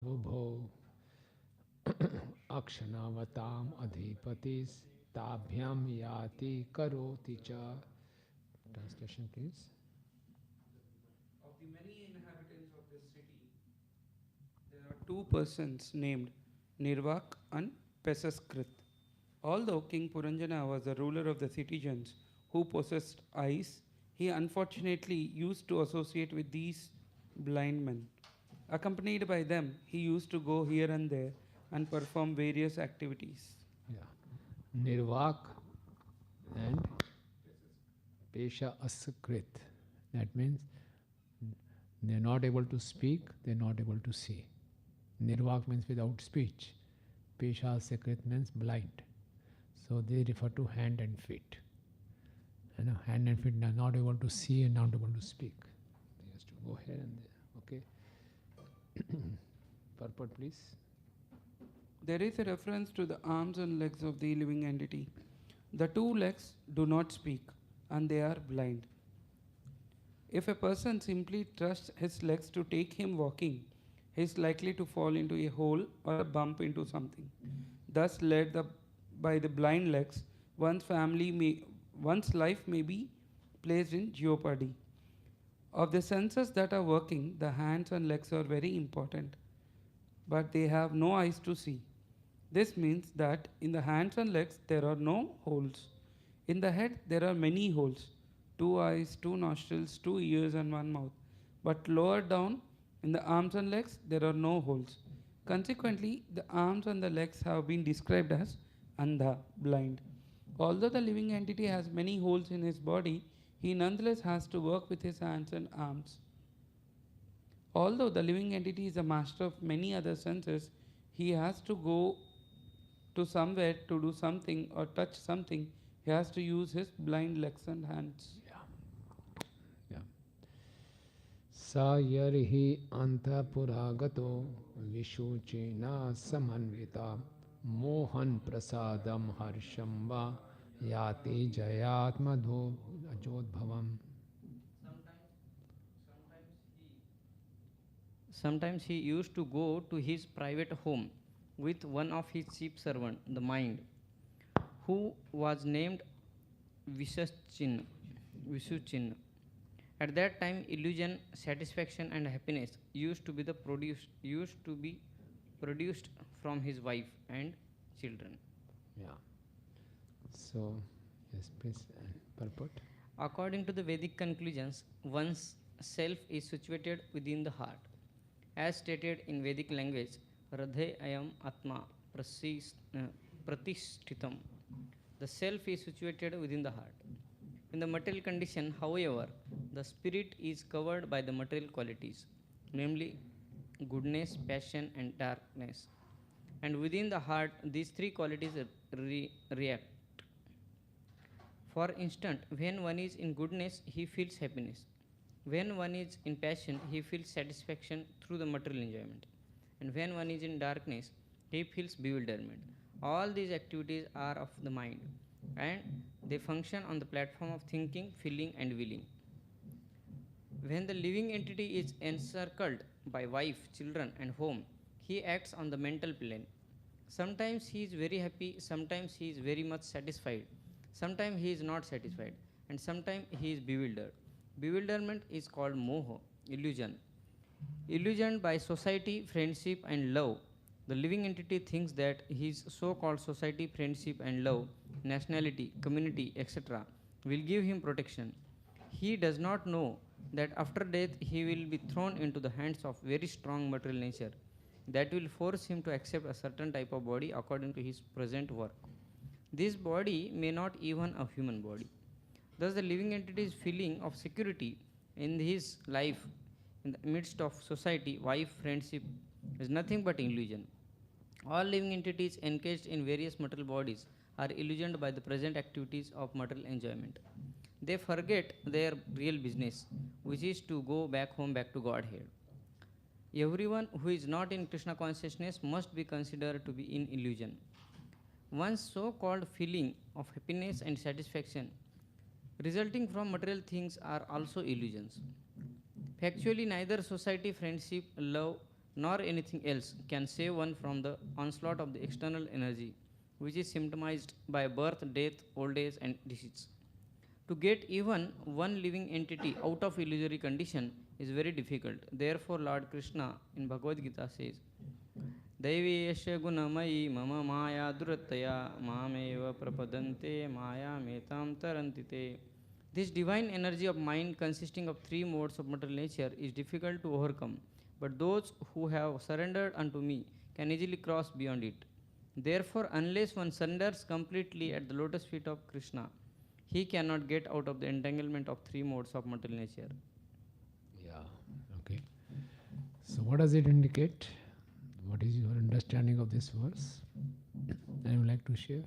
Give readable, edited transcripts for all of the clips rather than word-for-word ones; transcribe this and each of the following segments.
Ubho Akshanavatam Adhipatis Tabhyam Yati Karoti Cha. Translation, please. Of the many inhabitants of this city, there are two persons named Nirvak and Pesaskrit. Although King Puranjana was the ruler of the citizens who possessed eyes, he unfortunately used to associate with these blind men. Accompanied by them, he used to go here and there and perform various activities. Yeah. Nirvak and Pesha Askrit. That means they're not able to speak, they're not able to see. Nirvak means without speech. Pesha Askrit means blind. So they refer to hand and feet. And hand and feet are not able to see and not able to speak. They used to go here and there. Okay. Purport, please. There is a reference to the arms and legs of the living entity. The two legs do not speak and they are blind. If a person simply trusts his legs to take him walking, he is likely to fall into a hole or a bump into something. Thus, by the blind legs, one's life may be placed in jeopardy. Of the senses that are working, the hands and legs are very important, but they have no eyes to see. This means that in the hands and legs there are no holes. In the head there are many holes, two eyes, two nostrils, two ears, and one mouth. But lower down in the arms and legs there are no holes. Consequently, the arms and the legs have been described as andha, blind. Although the living entity has many holes in his body, he nonetheless has to work with his hands and arms. Although the living entity is a master of many other senses, he has to go to somewhere to do something or touch something. He has to use his blind legs and hands. Yeah. Sa yarhi antapuragato vishuchina samanvita mohan prasadam harshamba yati jayatmadho ajodbhavam. Sometimes he used to go to his private home with one of his chief servants, the mind, who was named Vishachin. Visuchin. At that time, illusion, satisfaction, and happiness used to be produced from his wife and children. Yeah. So, yes, please, purport. According to the Vedic conclusions, one's self is situated within the heart. As stated in Vedic language, Radhe ayam atma pratishthitam. The self is situated within the heart. In the material condition, however, the spirit is covered by the material qualities, namely goodness, passion, and darkness. And within the heart, these three qualities react. For instance, when one is in goodness, he feels happiness. When one is in passion, he feels satisfaction through the material enjoyment. And when one is in darkness, he feels bewilderment. All these activities are of the mind and they function on the platform of thinking, feeling, and willing. When the living entity is encircled by wife, children, and home, he acts on the mental plane. Sometimes he is very happy, sometimes he is very much satisfied, sometimes he is not satisfied, and sometimes he is bewildered. Bewilderment is called moho, illusion. Illusioned by society, friendship, and love, the living entity thinks that his so called society, friendship, and love, nationality, community, etc., will give him protection. He does not know that after death he will be thrown into the hands of very strong material nature that will force him to accept a certain type of body according to his present work. This body may not even a human body. Thus, the living entity's feeling of security in his life in the midst of society, wife, friendship is nothing but illusion. All living entities engaged in various material bodies are illusioned by the present activities of material enjoyment. They forget their real business, which is to go back home, back to Godhead. Everyone who is not in Krishna consciousness must be considered to be in illusion. One's so called feeling of happiness and satisfaction resulting from material things are also illusions. Factually, neither society, friendship, love, nor anything else can save one from the onslaught of the external energy, which is symptomized by birth, death, old age, and disease. To get even one living entity out of illusory condition is very difficult. Therefore, Lord Krishna in Bhagavad Gita says, Daiviyasya gunamayi mama maya durataya mameva prapadante maya metam tarantite. This divine energy of mind consisting of three modes of material nature is difficult to overcome, but those who have surrendered unto me can easily cross beyond it. Therefore, unless one surrenders completely at the lotus feet of Krishna, he cannot get out of the entanglement of three modes of material nature. Yeah, okay. So what does it indicate? What is your understanding of this verse? I would like to share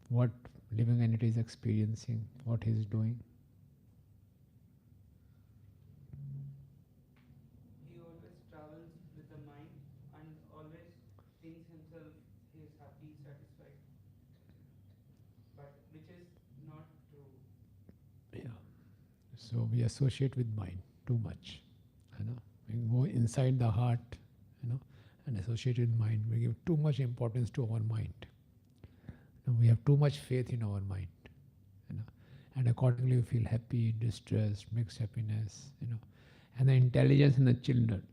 what living entity is experiencing, what he is doing. He always travels with the mind and always thinks himself he is happy, satisfied, but which is not true. Yeah. So we associate with mind too much. You know, we go inside the heart, you know, and associate with mind. We give too much importance to our mind. And we have too much faith in our mind, you know, and accordingly we feel happy, distressed, mixed happiness, you know, and the intelligence in the children.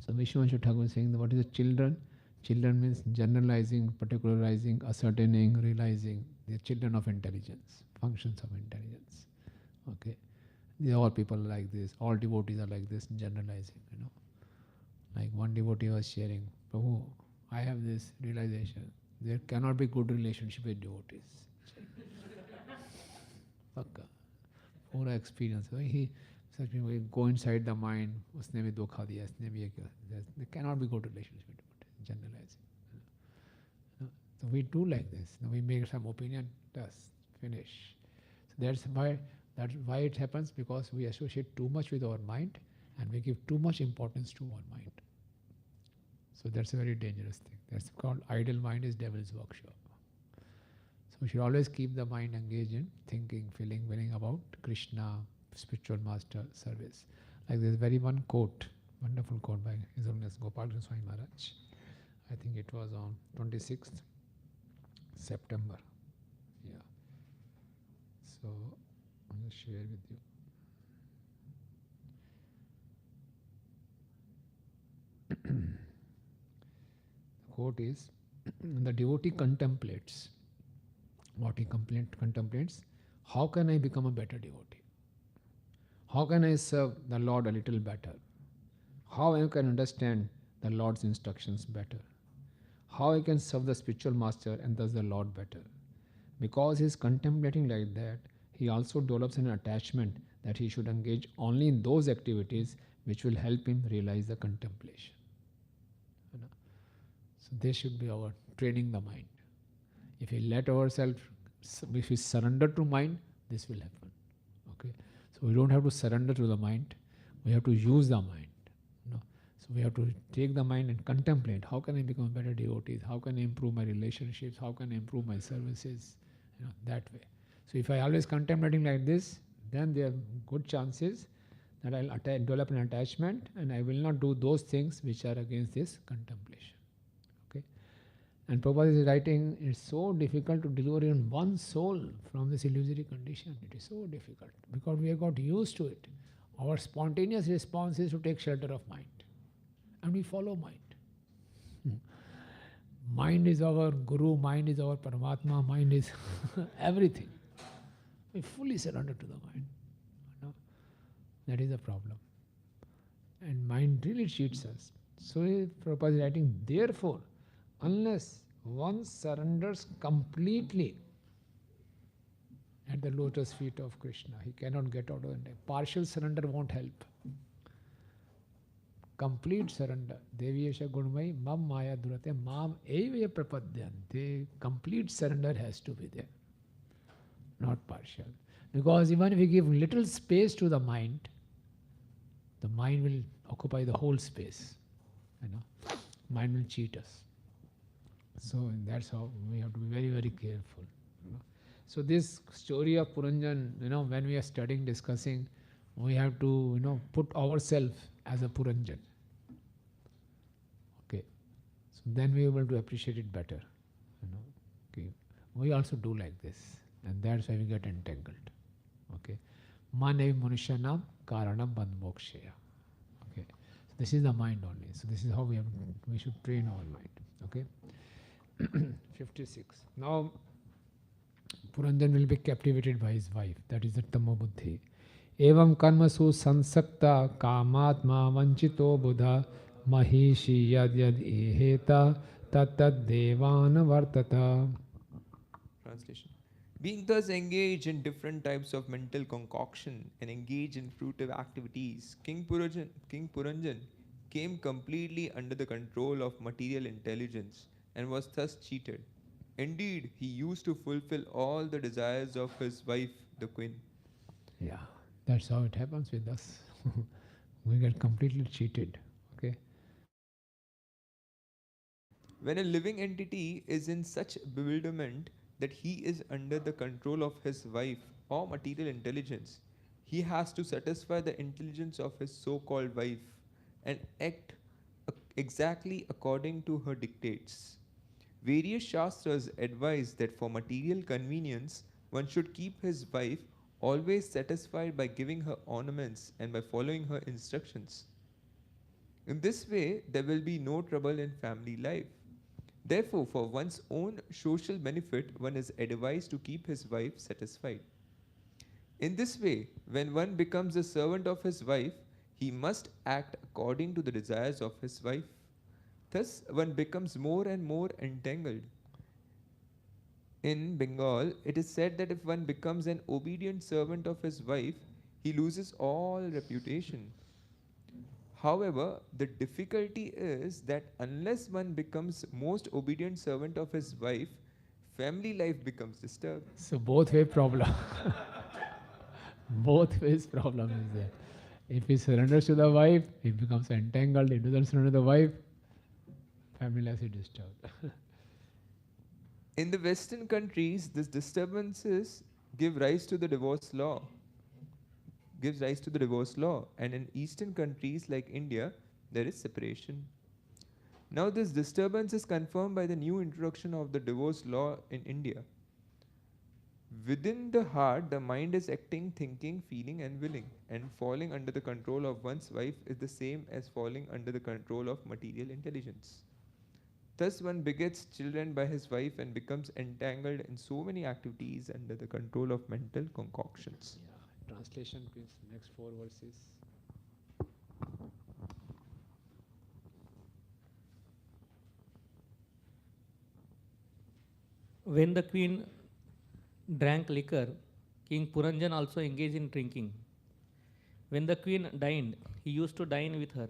So Vishwanshu Thakur is saying that what is the children? Children means generalizing, particularizing, ascertaining, realizing. They are children of intelligence, functions of intelligence. Okay, all people are like this. All devotees are like this, generalizing. You know, like one devotee was sharing, Prabhu, I have this realization. There cannot be good relationship with devotees. Pakka. Pura experience. He such people go inside the mind. Usne bhi dhokha diya, usne bhi ye kiya. There cannot be good relationship with devotees. Generalizing. You know. So we do like this. We make some opinion, thus finish. So that's why it happens, because we associate too much with our mind and we give too much importance to our mind. So that's a very dangerous thing. That's called idle mind is devil's workshop. So we should always keep the mind engaged in thinking, feeling, willing about Krishna, spiritual master, service. Like there's very one quote, wonderful quote by His Holiness Gopal Krishna Swami Maharaj. I think it was on 26th September. Yeah. So I'll just share with you. The quote is, the devotee contemplates. What he contemplates, how can I become a better devotee? How can I serve the Lord a little better? How I can understand the Lord's instructions better? How I can serve the spiritual master and thus the Lord better? Because he is contemplating like that, he also develops an attachment that he should engage only in those activities which will help him realize the contemplation. You know? So this should be our training the mind. If we let ourselves, if we surrender to mind, this will happen. Okay, so we don't have to surrender to the mind. We have to use the mind. You know? So we have to take the mind and contemplate. How can I become a better devotee? How can I improve my relationships? How can I improve my services? You know, that way. So if I always contemplating like this, then there are good chances that I'll develop an attachment and I will not do those things which are against this contemplation. Okay. And Prabhupada is writing, it's so difficult to deliver even one soul from this illusory condition. It is so difficult because we have got used to it. Our spontaneous response is to take shelter of mind. And we follow mind. Mind is our guru, mind is our Paramatma, mind is everything. We fully surrender to the mind. You know? That is the problem. And mind really cheats us. So Prabhupada is writing, therefore, unless one surrenders completely at the lotus feet of Krishna, he cannot get out of it. Partial surrender won't help. Complete surrender. Deviyesha gunmai mam maya durate mam eva prapadyante. Complete surrender has to be there. Not partial. Because even if we give little space to the mind will occupy the whole space. You know, mind will cheat us. So that's how we have to be very, very careful. You know. So this story of Puranjan, you know, when we are studying, discussing, we have to, you know, put ourselves as a Puranjan. So then we are able to appreciate it better. You know, okay. We also do like this, and that's why we get entangled. Okay, Mane Manushanam Karanam Bandmokshaya. Okay, so this is the mind only. So this is how we should train our mind. Okay, 56. Now Puranjan will be captivated by his wife. That is the Tamo Buddhi. Evam karmasu sansakta kamatma vanchito buddha mahishi yad yad eheta tatad devana vartata. Translation. Being thus engaged in different types of mental concoction and engaged in fruitive activities, King Puranjan came completely under the control of material intelligence and was thus cheated. Indeed, he used to fulfill all the desires of his wife, the queen. Yeah, that's how it happens with us. We get completely cheated. Okay. When a living entity is in such bewilderment that he is under the control of his wife or material intelligence, he has to satisfy the intelligence of his so called wife and act exactly according to her dictates. Various Shastras advise that for material convenience, one should keep his wife always satisfied by giving her ornaments and by following her instructions. In this way, there will be no trouble in family life. Therefore, for one's own social benefit, one is advised to keep his wife satisfied. In this way, when one becomes a servant of his wife, he must act according to the desires of his wife. Thus, one becomes more and more entangled. In Bengal, it is said that if one becomes an obedient servant of his wife, he loses all reputation. However, the difficulty is that unless one becomes most obedient servant of his wife, family life becomes disturbed. So both way problem. Both ways problem is there. If he surrenders to the wife, he becomes entangled. If he doesn't surrender to the wife, family life is disturbed. In the Western countries, these disturbances give rise to the divorce law. And in Eastern countries like India, there is separation. Now, this disturbance is confirmed by the new introduction of the divorce law in India. Within the heart, the mind is acting, thinking, feeling, and willing, and falling under the control of one's wife is the same as falling under the control of material intelligence. Thus, one begets children by his wife and becomes entangled in so many activities under the control of mental concoctions. Yeah. Translation, please. Next 4 verses. When the queen drank liquor, King Puranjan also engaged in drinking. When the queen dined, he used to dine with her,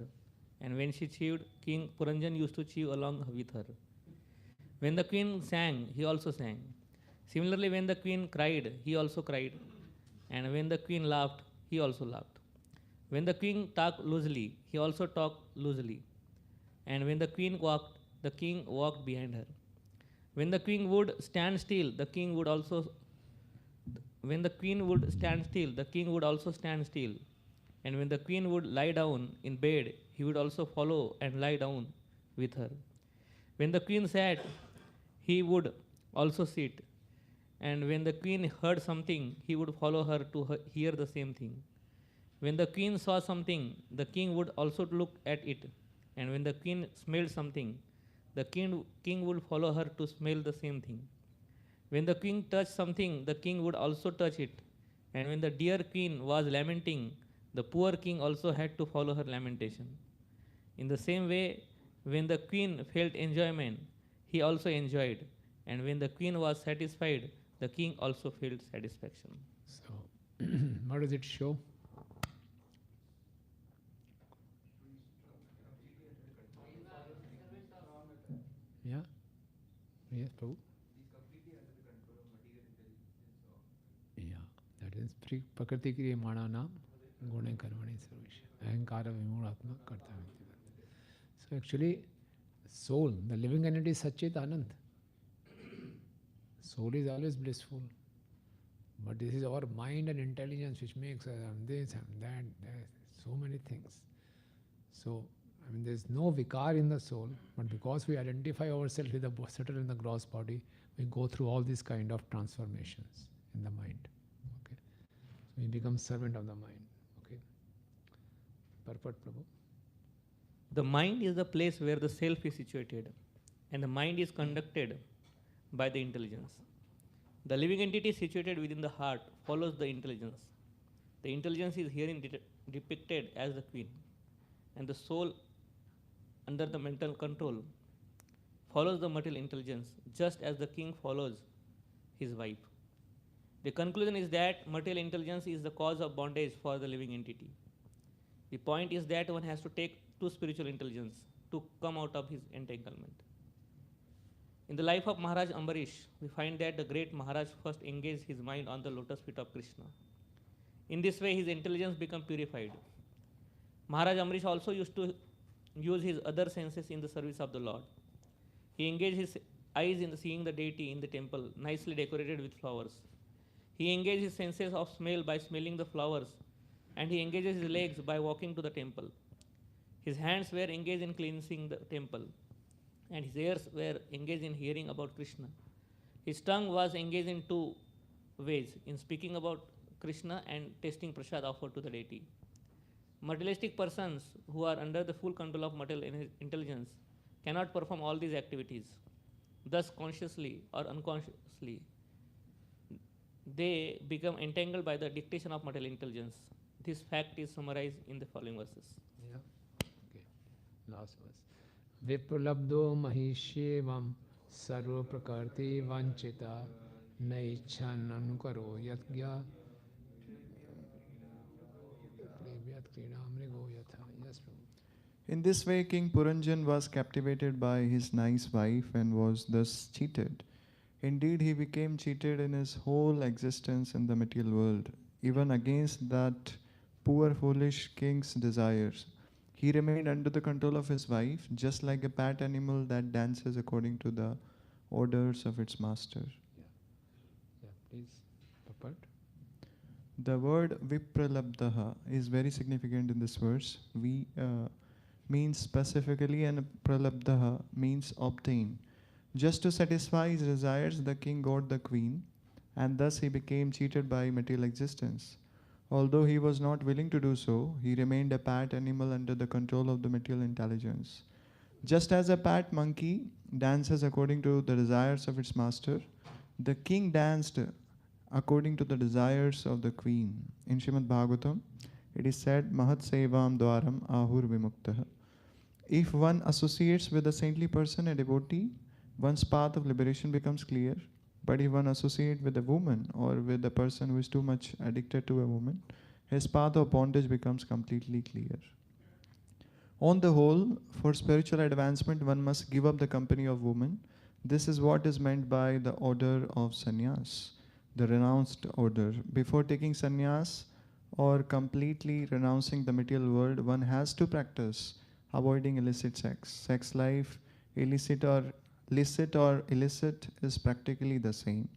and when she chewed, King Puranjan used to chew along with her. When the queen sang, he also sang. Similarly, when the queen cried, he also cried, and when the queen laughed, he also laughed. When the queen talked loosely, he also talked loosely, and when the queen walked, the king walked behind her. When the queen would stand still, the king would also stand still. And when the queen would lie down in bed, he would also follow and lie down with her. When the queen sat, he would also sit. And when the queen heard something, he would follow her to hear the same thing. When the queen saw something, the king would also look at it. And when the queen smelled something, the king would follow her to smell the same thing. When the king touched something, the king would also touch it. And when the dear queen was lamenting, the poor king also had to follow her lamentation. In the same way, when the queen felt enjoyment, he also enjoyed. And when the queen was satisfied, the king also felt satisfaction. So, what does it show? Yeah? Yes, Prabhu? Yeah, that is Prakriti Kriya Mananam Gune Karmani Sarvesha. Ahankara Vimuratma Karta. So actually, soul, the living entity is Satchit Anand. Soul is always blissful. But this is our mind and intelligence which makes us this and that, so many things. So I mean, there is no vikar in the soul, but because we identify ourselves with the subtle and the gross body, we go through all these kind of transformations in the mind. Okay, so we become servant of the mind. Okay, purport, Prabhu. The mind is the place where the self is situated, and the mind is conducted by the intelligence. The living entity situated within the heart follows the intelligence. The intelligence is herein depicted as the queen, and the soul, under the mental control, follows the material intelligence, just as the king follows his wife. The conclusion is that material intelligence is the cause of bondage for the living entity. The point is that one has to take to spiritual intelligence to come out of his entanglement. In the life of Maharaj Ambarish, we find that the great Maharaj first engaged his mind on the lotus feet of Krishna. In this way, his intelligence became purified. Maharaj Ambarish also used to use his other senses in the service of the Lord. He engaged his eyes in seeing the deity in the temple, nicely decorated with flowers. He engaged his senses of smell by smelling the flowers, and he engages his legs by walking to the temple. His hands were engaged in cleansing the temple, and his ears were engaged in hearing about Krishna. His tongue was engaged in two ways, in speaking about Krishna and tasting prasad offered to the deity. Materialistic persons who are under the full control of material intelligence cannot perform all these activities. Thus, consciously or unconsciously, they become entangled by the dictation of material intelligence. This fact is summarized in the following verses. Yeah. Okay. Last verse. Vipralabdo mahishevam sarva prakarti vanchita naichan anukaro yatgya prevyat krinamrigo yatha. Yes, Prabhu. In this way, King Puranjan was captivated by his nice wife and was thus cheated. Indeed, he became cheated in his whole existence in the material world, even against that poor foolish king's desires. He remained under the control of his wife, just like a pet animal that dances according to the orders of its master. Yeah, please. Purport. The word vipralabdaha is very significant in this verse. We means specifically, and pralabdaha means obtain. Just to satisfy his desires, the king got the queen, and thus he became cheated by material existence. Although he was not willing to do so, he remained a pet animal under the control of the material intelligence. Just as a pet monkey dances according to the desires of its master, the king danced according to the desires of the queen. In Srimad Bhagavatam, it is said, Mahat Sevam Dwaram Ahur Vimuktaha. If one associates with a saintly person, a devotee, one's path of liberation becomes clear. But if one associates with a woman or with a person who is too much addicted to a woman, his path of bondage becomes completely clear. On the whole, for spiritual advancement, one must give up the company of women. This is what is meant by the order of sannyas, the renounced order. Before taking sannyas or completely renouncing the material world, one has to practice avoiding illicit sex. Sex life, licit or illicit, is practically the same.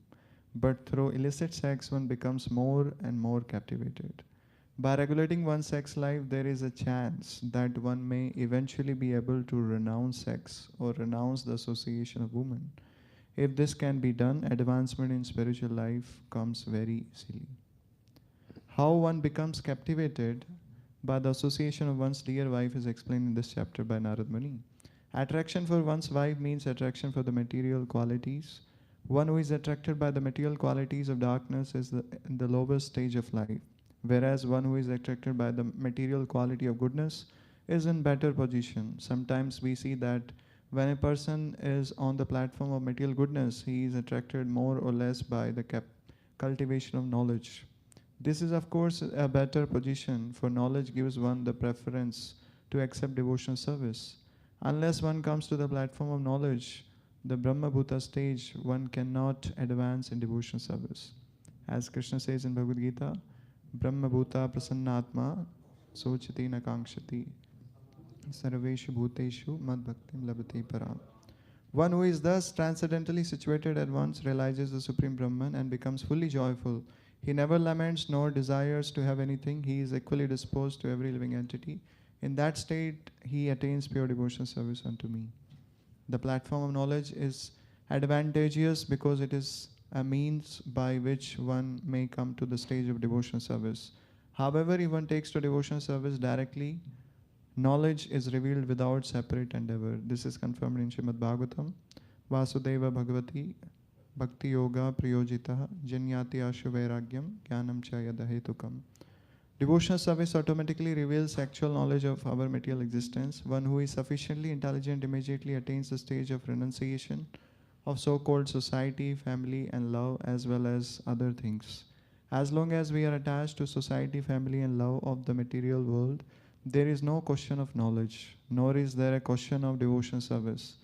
But through illicit sex, one becomes more and more captivated. By regulating one's sex life, there is a chance that one may eventually be able to renounce sex or renounce the association of women. If this can be done, advancement in spiritual life comes very easily. How one becomes captivated by the association of one's dear wife is explained in this chapter by Narad Muni. Attraction for one's wife means attraction for the material qualities. One who is attracted by the material qualities of darkness is in the lowest stage of life, whereas one who is attracted by the material quality of goodness is in better position. Sometimes we see that when a person is on the platform of material goodness, he is attracted more or less by the cultivation of knowledge. This is of course a better position, for knowledge gives one the preference to accept devotional service. Unless one comes to the platform of knowledge, the Brahma Bhuta stage, one cannot advance in devotional service. As Krishna says in Bhagavad Gita, Brahma Bhuta Prasannatma Sochati Nakangshati Sarveshu Bhuteshu Mad Bhaktim Labhati Param. One who is thus transcendentally situated at once realizes the Supreme Brahman and becomes fully joyful. He never laments nor desires to have anything. He is equally disposed to every living entity. In that state, he attains pure devotional service unto me. The platform of knowledge is advantageous because it is a means by which one may come to the stage of devotional service. However, if one takes to devotional service directly, knowledge is revealed without separate endeavor. This is confirmed in Srimad Bhagavatam. Vasudeva Bhagavati Bhakti Yoga Priyojitaha Janyati Ashu Vairagyam Jnanam Cha Yadahetukam. Devotional service automatically reveals actual knowledge of our material existence. One who is sufficiently intelligent immediately attains the stage of renunciation of so-called society, family and love, as well as other things. As long as we are attached to society, family and love of the material world, there is no question of knowledge, nor is there a question of devotional service.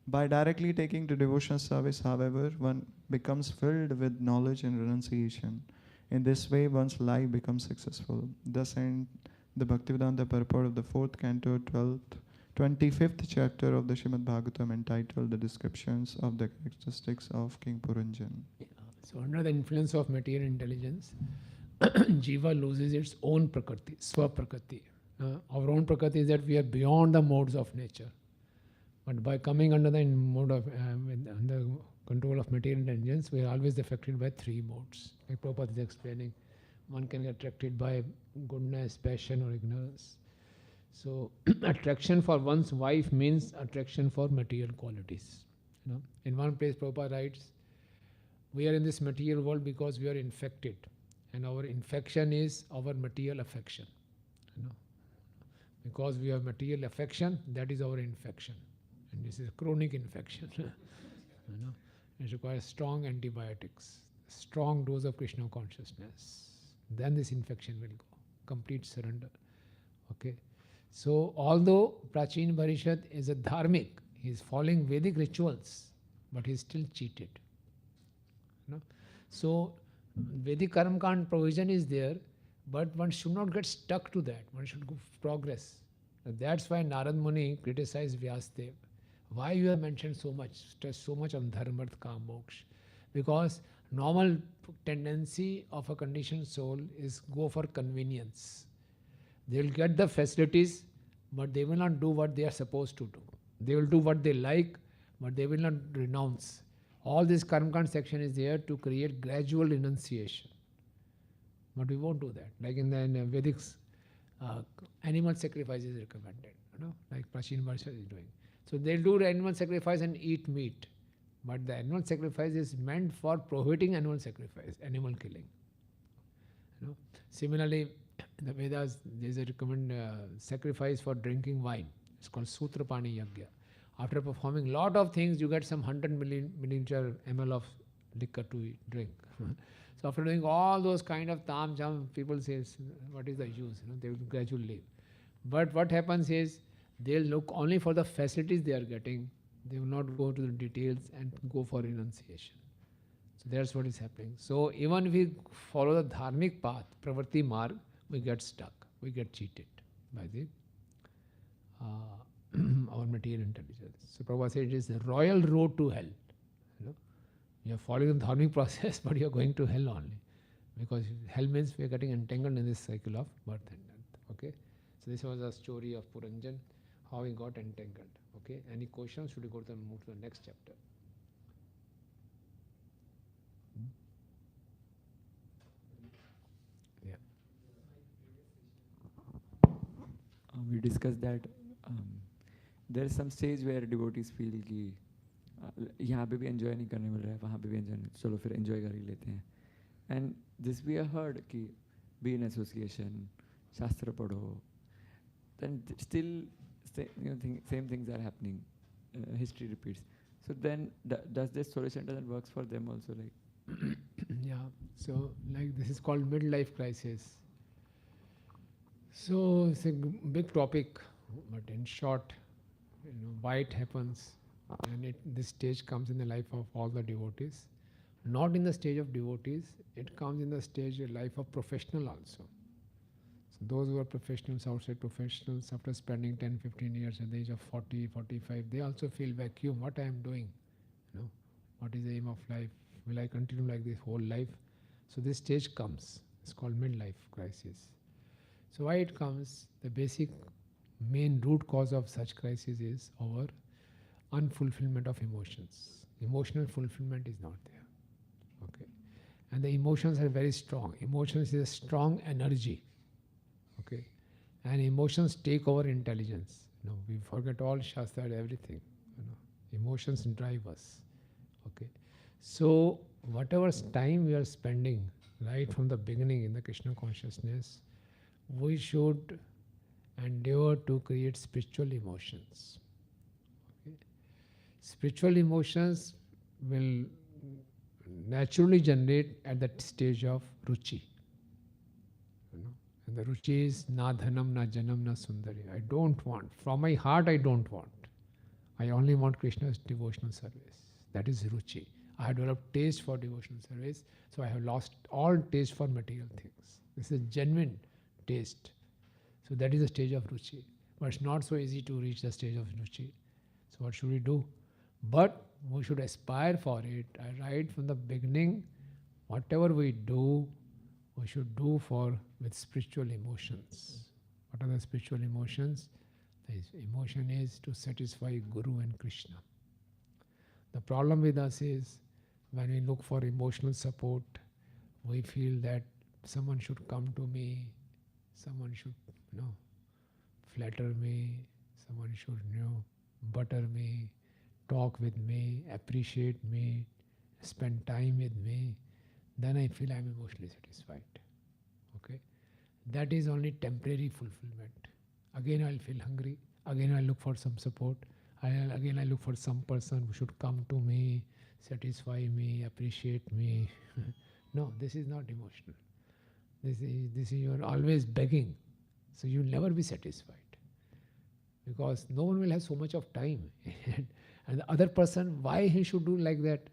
By directly taking to devotional service, however, one becomes filled with knowledge and renunciation. In this way, one's life becomes successful. Thus ends the Bhaktivedanta purport of the 4th canto, 25th chapter of the Srimad Bhagavatam, entitled The Descriptions of the Characteristics of King Puranjan. So under the influence of material intelligence, Jiva loses its own prakriti, swa-prakriti. Our own prakriti is that we are beyond the modes of nature. But by coming under the mode of under control of material intelligence, we are always affected by 3 modes. Like Prabhupada is explaining, one can get attracted by goodness, passion or ignorance. So attraction for one's wife means attraction for material qualities. In one place Prabhupada writes, we are in this material world because we are infected, and our infection is our material affection. Because we have material affection, that is our infection. And this is a chronic infection. It requires strong antibiotics, strong dose of Krishna consciousness. Then this infection will go. Complete surrender. Okay. So although Prachin Parishad is a dharmic, he is following Vedic rituals, but he is still cheated. So Vedic Karmakand provision is there, but one should not get stuck to that. One should go progress. That's why Narad Muni criticized Vyasdev. Why you have mentioned so much, stress so much on dharma, artha, kama, moksha? Because normal tendency of a conditioned soul is go for convenience. They will get the facilities, but they will not do what they are supposed to do. They will do what they like, but they will not renounce. All this Karmakand section is there to create gradual renunciation. But we won't do that. Like in the Vedics, animal sacrifice is recommended, like Prachin Parishad is doing. So they'll do the animal sacrifice and eat meat. But the animal sacrifice is meant for prohibiting animal sacrifice, animal killing. Similarly, in the Vedas, there is a recommended sacrifice for drinking wine. It's called Sutrapani Yagya. After performing lot of things, you get some 100 milliliter ml of liquor to drink. So after doing all those kind of tam jam, people say, what is the use? They will gradually leave. But what happens is, they'll look only for the facilities they are getting. They will not go to the details and go for renunciation. So that's what is happening. So even if we follow the dharmic path, pravarti marg, we get stuck. We get cheated by the our material intelligence. So Prabhupada said it is the royal road to hell. You are following the dharmic process, but you are going to hell only. Because hell means we are getting entangled in this cycle of birth and death. Okay? So this was a story of Puranjan, how he got entangled. Okay? Any questions? Should we move to the next chapter? Yeah. We discussed that there is some stage where devotees feel कि यहाँ पे भी enjoy नहीं करने मिल रहा है, वहाँ पे भी enjoy नहीं, चलो फिर enjoy कर ही लेते हैं. And this we have heard कि be in association, शास्त्र पढ़ो, then still same things are happening. History repeats. So then does this solution doesn't works for them also, like? Yeah. So like this is called midlife crisis. So it's a big topic, but in short, why it happens, and this stage comes in the life of all the devotees. Not in the stage of devotees, it comes in the stage of life of professional also. So those who are professionals, outside professionals, after spending 10, 15 years at the age of 40, 45, they also feel vacuum. What I am doing? What is the aim of life? Will I continue like this whole life? So this stage comes. It's called midlife crisis. So why it comes? The basic main root cause of such crisis is our unfulfillment of emotions. Emotional fulfillment is not there. Okay. And the emotions are very strong. Emotions is a strong energy. Okay. And emotions take over intelligence. We forget all Shastra and everything. Emotions drive us. Okay. So whatever time we are spending right from the beginning in the Krishna consciousness, we should endeavor to create spiritual emotions. Okay. Spiritual emotions will naturally generate at that stage of ruchi. And the ruchi is na dhanam, na janam, na sundari. I don't want. From my heart I don't want. I only want Krishna's devotional service. That is ruchi. I have developed taste for devotional service, so I have lost all taste for material things. This is genuine taste. So that is the stage of ruchi. But it's not so easy to reach the stage of ruchi. So what should we do? But we should aspire for it. Right from the beginning, whatever we do, we should do with spiritual emotions. What are the spiritual emotions? The emotion is to satisfy Guru and Krishna. The problem with us is when we look for emotional support, we feel that someone should come to me, someone should, flatter me, someone should, butter me, talk with me, appreciate me, spend time with me. Then I feel I am emotionally satisfied. Okay? That is only temporary fulfillment. Again I will feel hungry. Again I look for some support. Again I look for some person who should come to me, satisfy me, appreciate me. No, this is not emotional. This is you are always begging. So you will never be satisfied. Because no one will have so much of time. And the other person, why he should do like that?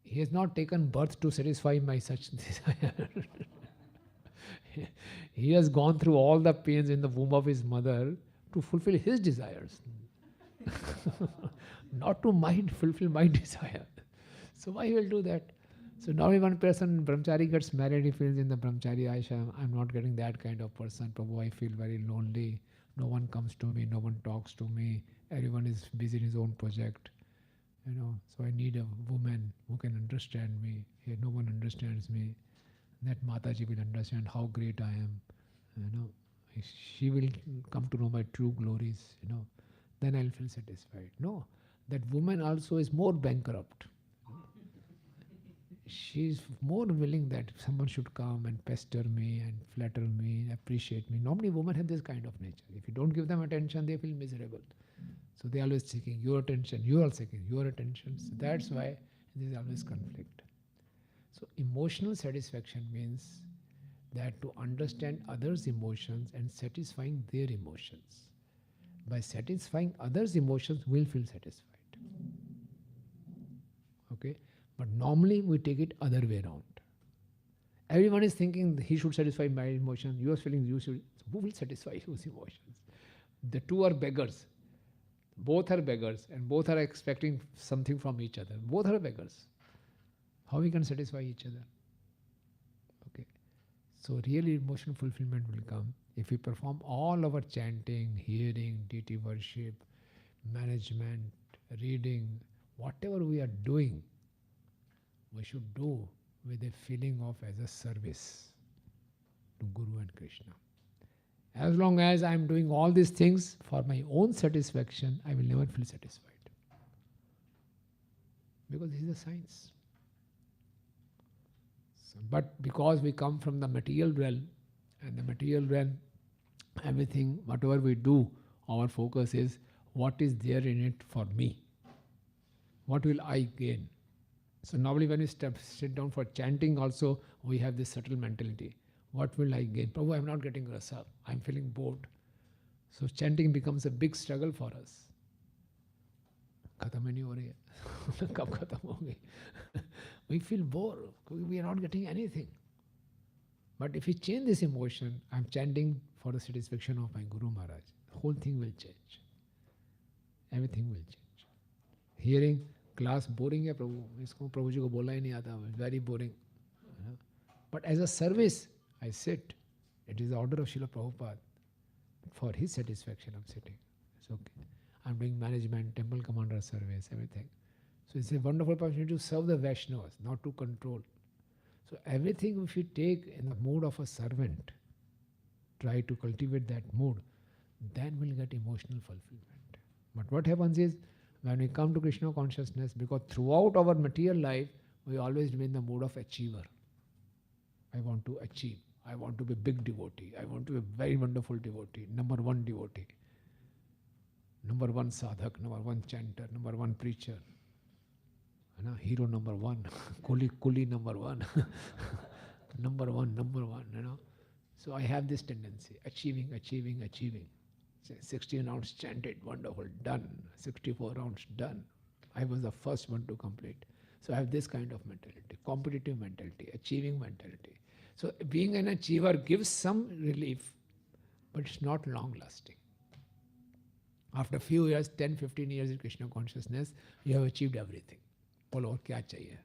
He has not taken birth to satisfy my such desire. He has gone through all the pains in the womb of his mother to fulfill his desires. Not to fulfill my desire. So why he will do that? So now if one person, brahmachari gets married, he feels in the brahmachari ashram, I'm not getting that kind of person. Prabhu, I feel very lonely. No one comes to me, no one talks to me. Everyone is busy in his own project. So I need a woman who can understand me. Here no one understands me. That Mataji will understand how great I am. She will come to know my true glories. Then I'll feel satisfied. No, that woman also is more bankrupt. She is more willing that someone should come and pester me and flatter me, appreciate me. Normally women have this kind of nature. If you don't give them attention, they feel miserable. So they are always seeking your attention. You are seeking your attention. So that's why there is always conflict. So emotional satisfaction means that to understand others' emotions and satisfying their emotions. By satisfying others' emotions, we'll feel satisfied. Okay? But normally we take it other way around. Everyone is thinking he should satisfy my emotion. You are feeling you should. So who will satisfy whose emotions? The two are beggars. Both are beggars and both are expecting something from each other. Both are beggars. How we can satisfy each other? Okay. So really emotional fulfillment will come if we perform all our chanting, hearing, deity worship, management, reading, whatever we are doing, we should do with a feeling of as a service to Guru and Krishna. As long as I am doing all these things for my own satisfaction, I will never feel satisfied. Because this is a science. So, but because we come from the material realm, and the material realm, everything, whatever we do, our focus is what is there in it for me. What will I gain? So normally when we sit down for chanting also, we have this subtle mentality. What will I gain? Prabhu, I am not getting rasa. I am feeling bored. So chanting becomes a big struggle for us. खत्म ही नहीं हो रही है कब खत्म होगी we feel bored because we are not getting anything. But if we change this emotion, I am chanting for the satisfaction of my Guru Maharaj, the whole thing will change. Everything will change. Hearing class boring है प्रभु, इसको प्रभु जी को बोला ही नहीं आता, very boring. But as a service, I sit. It is the order of Srila Prabhupada. for his satisfaction I'm sitting. It's okay. I'm doing management, temple commander service, everything. So it's a wonderful opportunity to serve the Vaishnavas, not to control. So everything if you take in the mood of a servant, try to cultivate that mood, then we'll get emotional fulfillment. But what happens is, when we come to Krishna consciousness, because throughout our material life, we always remain in the mood of achiever. I want to achieve. I want to be a big devotee. I want to be a very wonderful devotee, number one devotee, number one sadhak, number one chanter, number one preacher, hero number one, kuli number one, number one, So I have this tendency, achieving. 16 rounds chanted, wonderful, done. 64 rounds done. I was the first one to complete. So I have this kind of mentality, competitive mentality, achieving mentality. So being an achiever gives some relief, but it's not long lasting. After a few years, 10, 15 years in Krishna consciousness, you have achieved everything. बोलो और क्या चाहिए?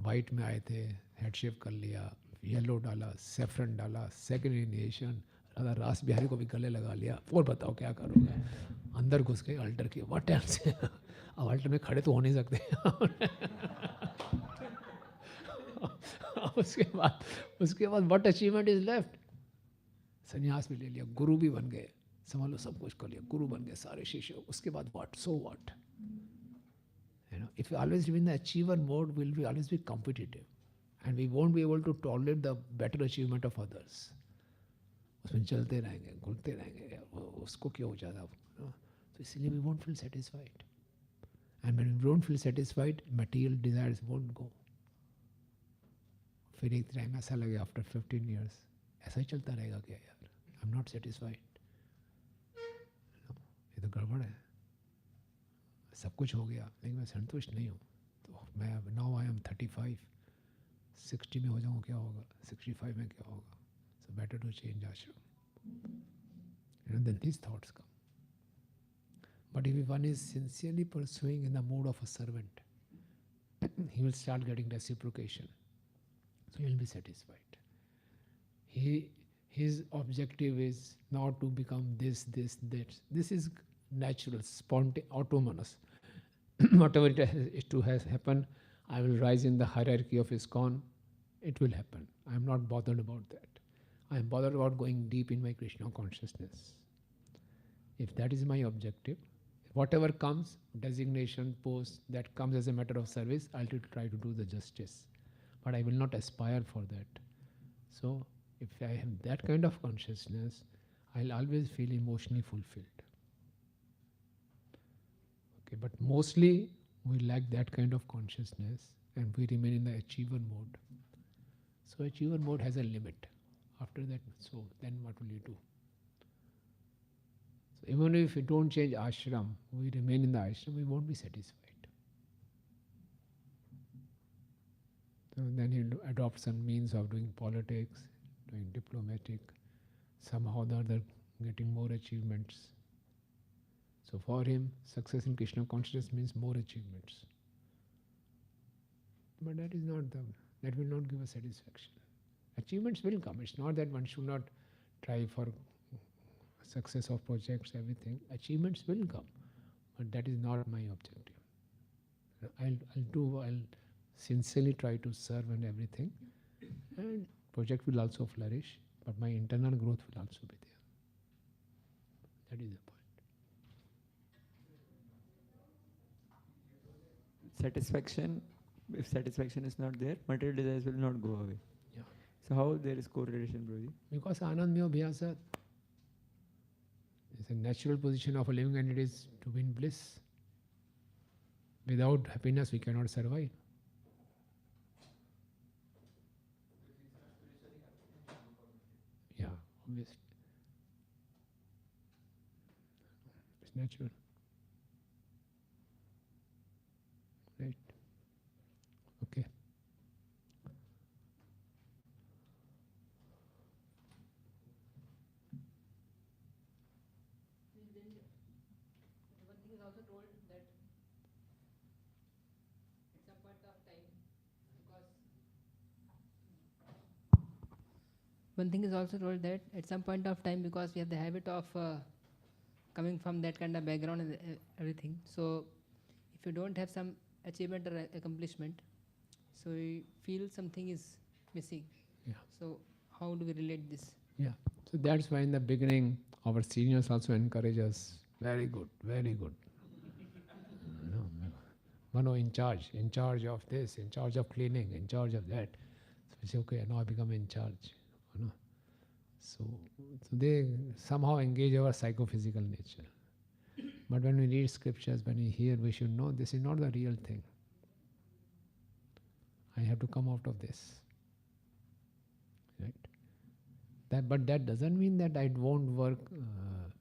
White में आए थे, head shave कर लिया, yellow डाला, saffron डाला, second initiation, राधा रास बिहारी को भी गले लगा लिया. और बताओ क्या करोगे? अंदर घुस गए अल्टर की. What else? अब अल्टर में खड़े तो हो नहीं सकते. उसके बाद what achievement is left? संन्यास भी ले लिया, गुरु भी बन गए, समझ लो सब कुछ कर लिया, गुरु बन गए सारे शिष्य. उसके बाद what? So what? If you always live in the achiever mode, we'll be always be competitive, and we won't be able to tolerate the better achievement of others. उसमें चलते रहेंगे, घुलते रहेंगे, उसको क्या हो जाता है, तो इसलिए we won't feel satisfied, and when we don't feel satisfied, material desires won't go. फिर एक टाइम ऐसा लगे after 15 years, ऐसा ही चलता रहेगा क्या यार? I'm not satisfied. ये तो गड़बड़ है. सब कुछ हो गया लेकिन मैं संतुष्ट नहीं हूँ. तो मैं अब नाउ आई एम 35, 60 में हो जाऊँ क्या होगा, 65 में क्या होगा. So better to change ashram. Then these thoughts come. But if one is sincerely pursuing in the mood of a servant, he will start getting reciprocation. So he will be satisfied. His objective is not to become this, that. This is natural, spontaneous, autonomous. Whatever it is to has happened, I will rise in the hierarchy of ISKCON. It will happen. I am not bothered about that. I am bothered about going deep in my Krishna consciousness. If that is my objective, whatever comes, designation, post, that comes as a matter of service, I'll try to do the justice. But I will not aspire for that. So, if I have that kind of consciousness, I'll always feel emotionally fulfilled. Okay, but mostly we lack that kind of consciousness and we remain in the achiever mode. So achiever mode has a limit. After that, so then what will you do? So even if we don't change ashram, we remain in the ashram, we won't be satisfied. So then you adopt some means of doing politics, doing diplomatic, somehow or the other getting more achievements. So for him, success in Krishna consciousness means more achievements. But that is not that will not give us satisfaction. Achievements will come. It's not that one should not try for success of projects, everything. Achievements will come. But that is not my objective. I'll sincerely try to serve and everything. And project will also flourish. But my internal growth will also be there. That is the point. Satisfaction, if satisfaction is not there, material desires will not go away. Yeah. So how there is correlation, Prabhuji? Because anand myo bhyasat. It's a natural position of a living entity is to be in bliss. Without happiness we cannot survive. Yeah, obviously. It's natural. Right. Okay. One thing is also told that at some point of time, one thing is also told that at some point of time, because we have the habit of coming from that kind of background and everything, so if you don't have some achievement or accomplishment, so we feel something is missing. Yeah. So how do we relate this? Yeah. So that's why in the beginning our seniors also encourage us. Very good, very good. Mano in charge of this, in charge of cleaning, in charge of that. So we say, okay, now I become in charge. So they somehow engage our psychophysical nature. But when we read scriptures, when we hear, we should know this is not the real thing. I have to come out of this. Right? But that doesn't mean that I won't work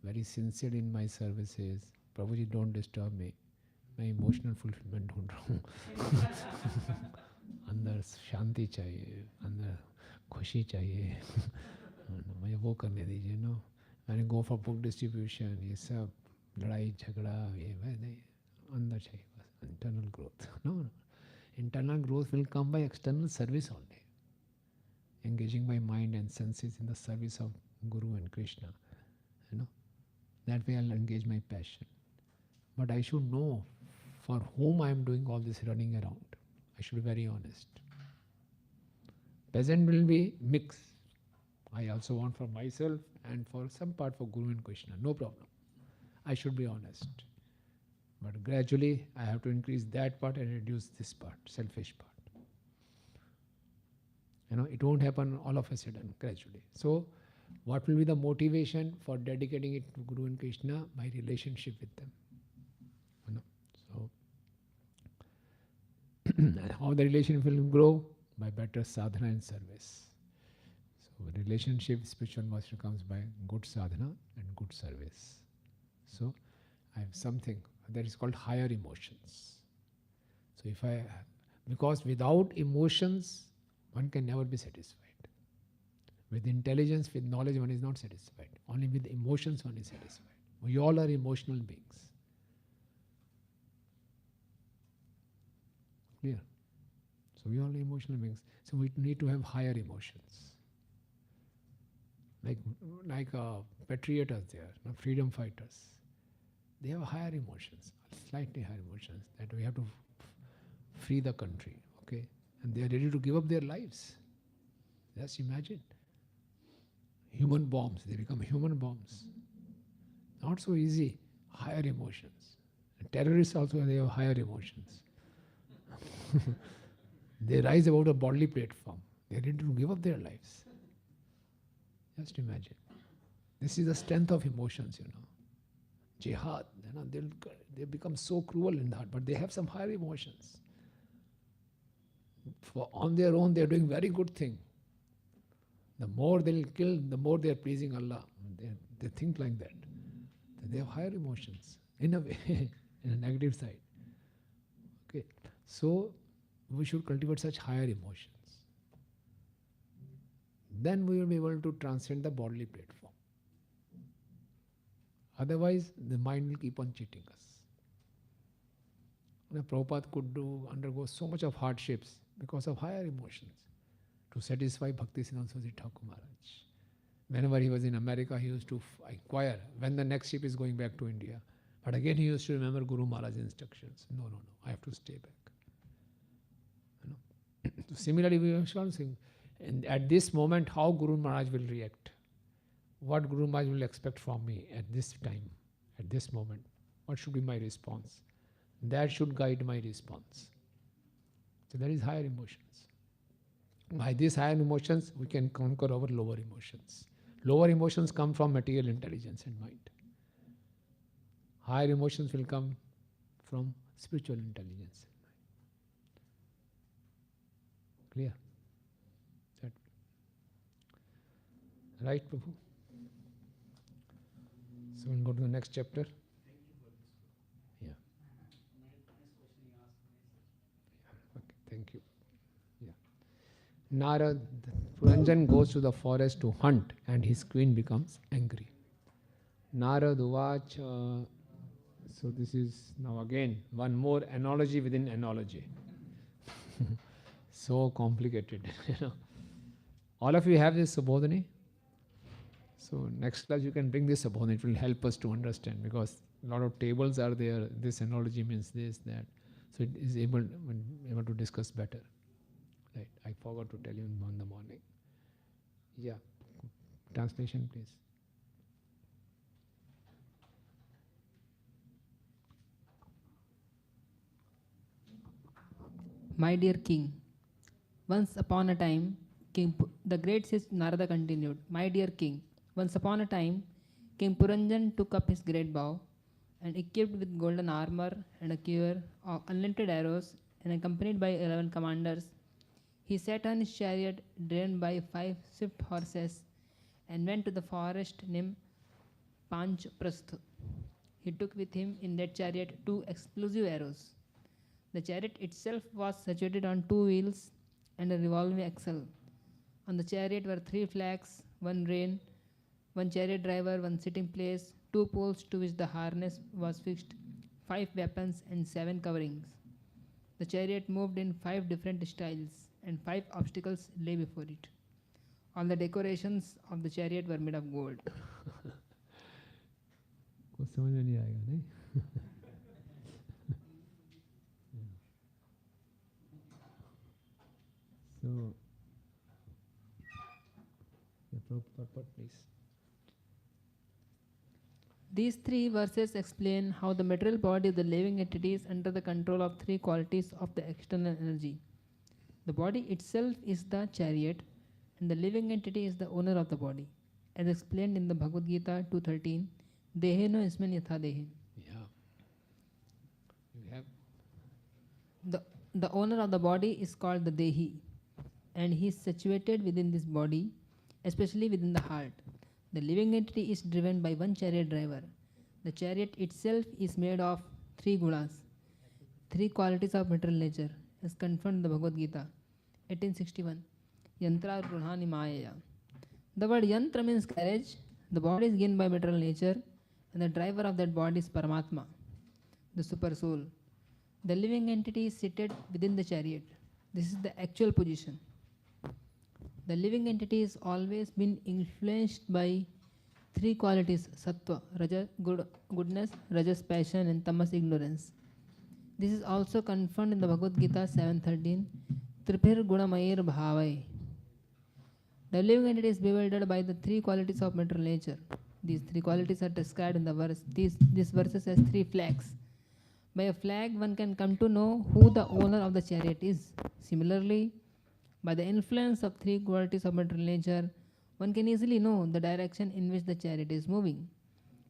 very sincerely in my services. Prabhuji, don't disturb me. My emotional fulfillment ढूंढ रहा हूँ. अंदर शांति चाहिए, अंदर खुशी चाहिए. मुझे वो करने दीजिए. No, when I go for book distribution, ये सब लड़ाई झगड़ा ये नहीं. अंदर चाहिए बस internal growth. No, internal growth will come by external service only. Engaging my mind and senses in the service of Guru and Krishna. That way I'll engage my passion. But I should know for whom I am doing all this running around. I should be very honest. Peasant will be mixed. I also want for myself and for some part for Guru and Krishna. No problem. I should be honest. But gradually I have to increase that part and reduce this part, selfish part. It won't happen all of a sudden, gradually. So what will be the motivation for dedicating it to Guru and Krishna? My relationship with them. So how the relationship will grow? By better sadhana and service. So relationship, spiritual master comes by good sadhana and good service. So I have something that is called higher emotions. So because without emotions, one can never be satisfied. With intelligence, with knowledge, one is not satisfied. Only with emotions one is satisfied. We all are emotional beings. Clear? So we all are emotional beings. So we need to have higher emotions. Like patriots there, freedom fighters. They have higher emotions, slightly higher emotions, that we have to free the country, okay? And they are ready to give up their lives. Just imagine. Human bombs, they become human bombs. Not so easy. Higher emotions. And terrorists also, they have higher emotions. They rise above the bodily platform. They are ready to give up their lives. Just imagine. This is the strength of emotions, Jihad, they become so cruel in that, but they have some higher emotions. On their own, they are doing very good thing. The more they will kill, the more they are pleasing Allah. They think like that. They have higher emotions, in a way, in a negative side. Okay, so we should cultivate such higher emotions. Then we will be able to transcend the bodily platform. Otherwise, the mind will keep on cheating us. Prabhupada could undergo so much of hardships because of higher emotions to satisfy Bhakti Siddhanta Saraswati Thakur Maharaj. Whenever he was in America, he used to inquire when the next ship is going back to India. But again, he used to remember Guru Maharaj's instructions. No, I have to stay back. So similarly, we are saying, and at this moment, how Guru Maharaj will react? What Guru Maharaj will expect from me at this time, at this moment? What should be my response? That should guide my response. So that is higher emotions. By these higher emotions, we can conquer our lower emotions. Lower emotions come from material intelligence and mind. Higher emotions will come from spiritual intelligence and mind. Clear? That right, Prabhu? So we'll go to the next chapter. Yeah. Okay, thank you. Yeah. Narad, Puranjan goes to the forest to hunt and his queen becomes angry. Narad Uvacha. So this is now again one more analogy within analogy. So complicated, All of you have this Subodhini? So next class you can bring this Subodhini. It will help us to understand, because a lot of tables are there. This analogy means this, that. So it is able to discuss better. Right. I forgot to tell you in the morning. Yeah. Translation, please. My dear king, once upon a time, the great sage Narada continued, my dear king, once upon a time, King Puranjan took up his great bow, and equipped with golden armor and a quiver of unlimited arrows, and accompanied by 11 commanders, he sat on his chariot drawn by 5 swift horses, and went to the forest named Panchprastha. He took with him in that chariot 2 explosive arrows. The chariot itself was situated on 2 wheels and a revolving axle. On the chariot were 3 flags, 1 rein, 1 chariot driver, 1 sitting place, 2 poles to which the harness was fixed, 5 weapons, and 7 coverings. The chariot moved in 5 different styles, and 5 obstacles lay before it. All the decorations of the chariot were made of gold. कुछ समझ में नहीं आएगा नहीं? So, purport, please. These 3 verses explain how the material body of the living entity is under the control of 3 qualities of the external energy. The body itself is the chariot, and the living entity is the owner of the body. As explained in the Bhagavad Gita 2.13, Deheno ismin yatha dehe. Yeah. You have. The owner of the body is called the Dehi, and he is situated within this body, especially within the heart. The living entity is driven by 1 chariot driver. The chariot itself is made of 3 gunas, 3 qualities of material nature, as confirmed in the Bhagavad Gita 1861. Yantra Ruhani Maya. The word yantra means carriage. The body is given by material nature, and the driver of that body is Paramatma, the super soul. The living entity is seated within the chariot. This is the actual position. The living entity has always been influenced by 3 qualities: sattva, rajas, goodness, rajas, passion, and tamas, ignorance. This is also confirmed in the Bhagavad Gita 7.13, Tripir Gunamair Bhavai. The living entity is bewildered by the 3 qualities of material nature. These 3 qualities are described in the verse. This verses has 3 flags. By a flag, one can come to know who the owner of the chariot is. Similarly, by the influence of 3 qualities of material nature, one can easily know the direction in which the chariot is moving.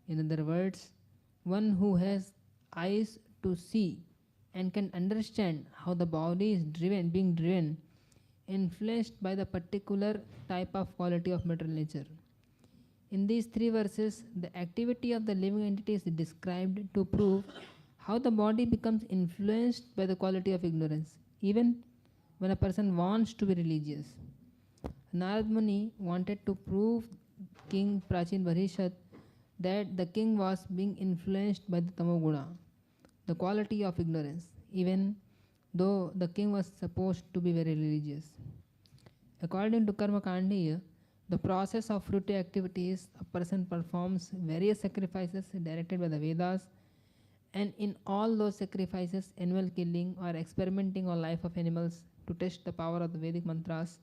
In other words, one who has eyes to see and can understand how the body is being driven, influenced by the particular type of quality of material nature. In these 3 verses, the activity of the living entity is described to prove how the body becomes influenced by the quality of ignorance, even when a person wants to be religious. Narad Muni wanted to prove King Prachin Bharishat that the king was being influenced by the Tamoguna, the quality of ignorance, even though the king was supposed to be very religious. According to Karma Kandiya, the process of fruitive activities, a person performs various sacrifices directed by the Vedas, and in all those sacrifices, animal killing or experimenting on life of animals to test the power of the Vedic mantras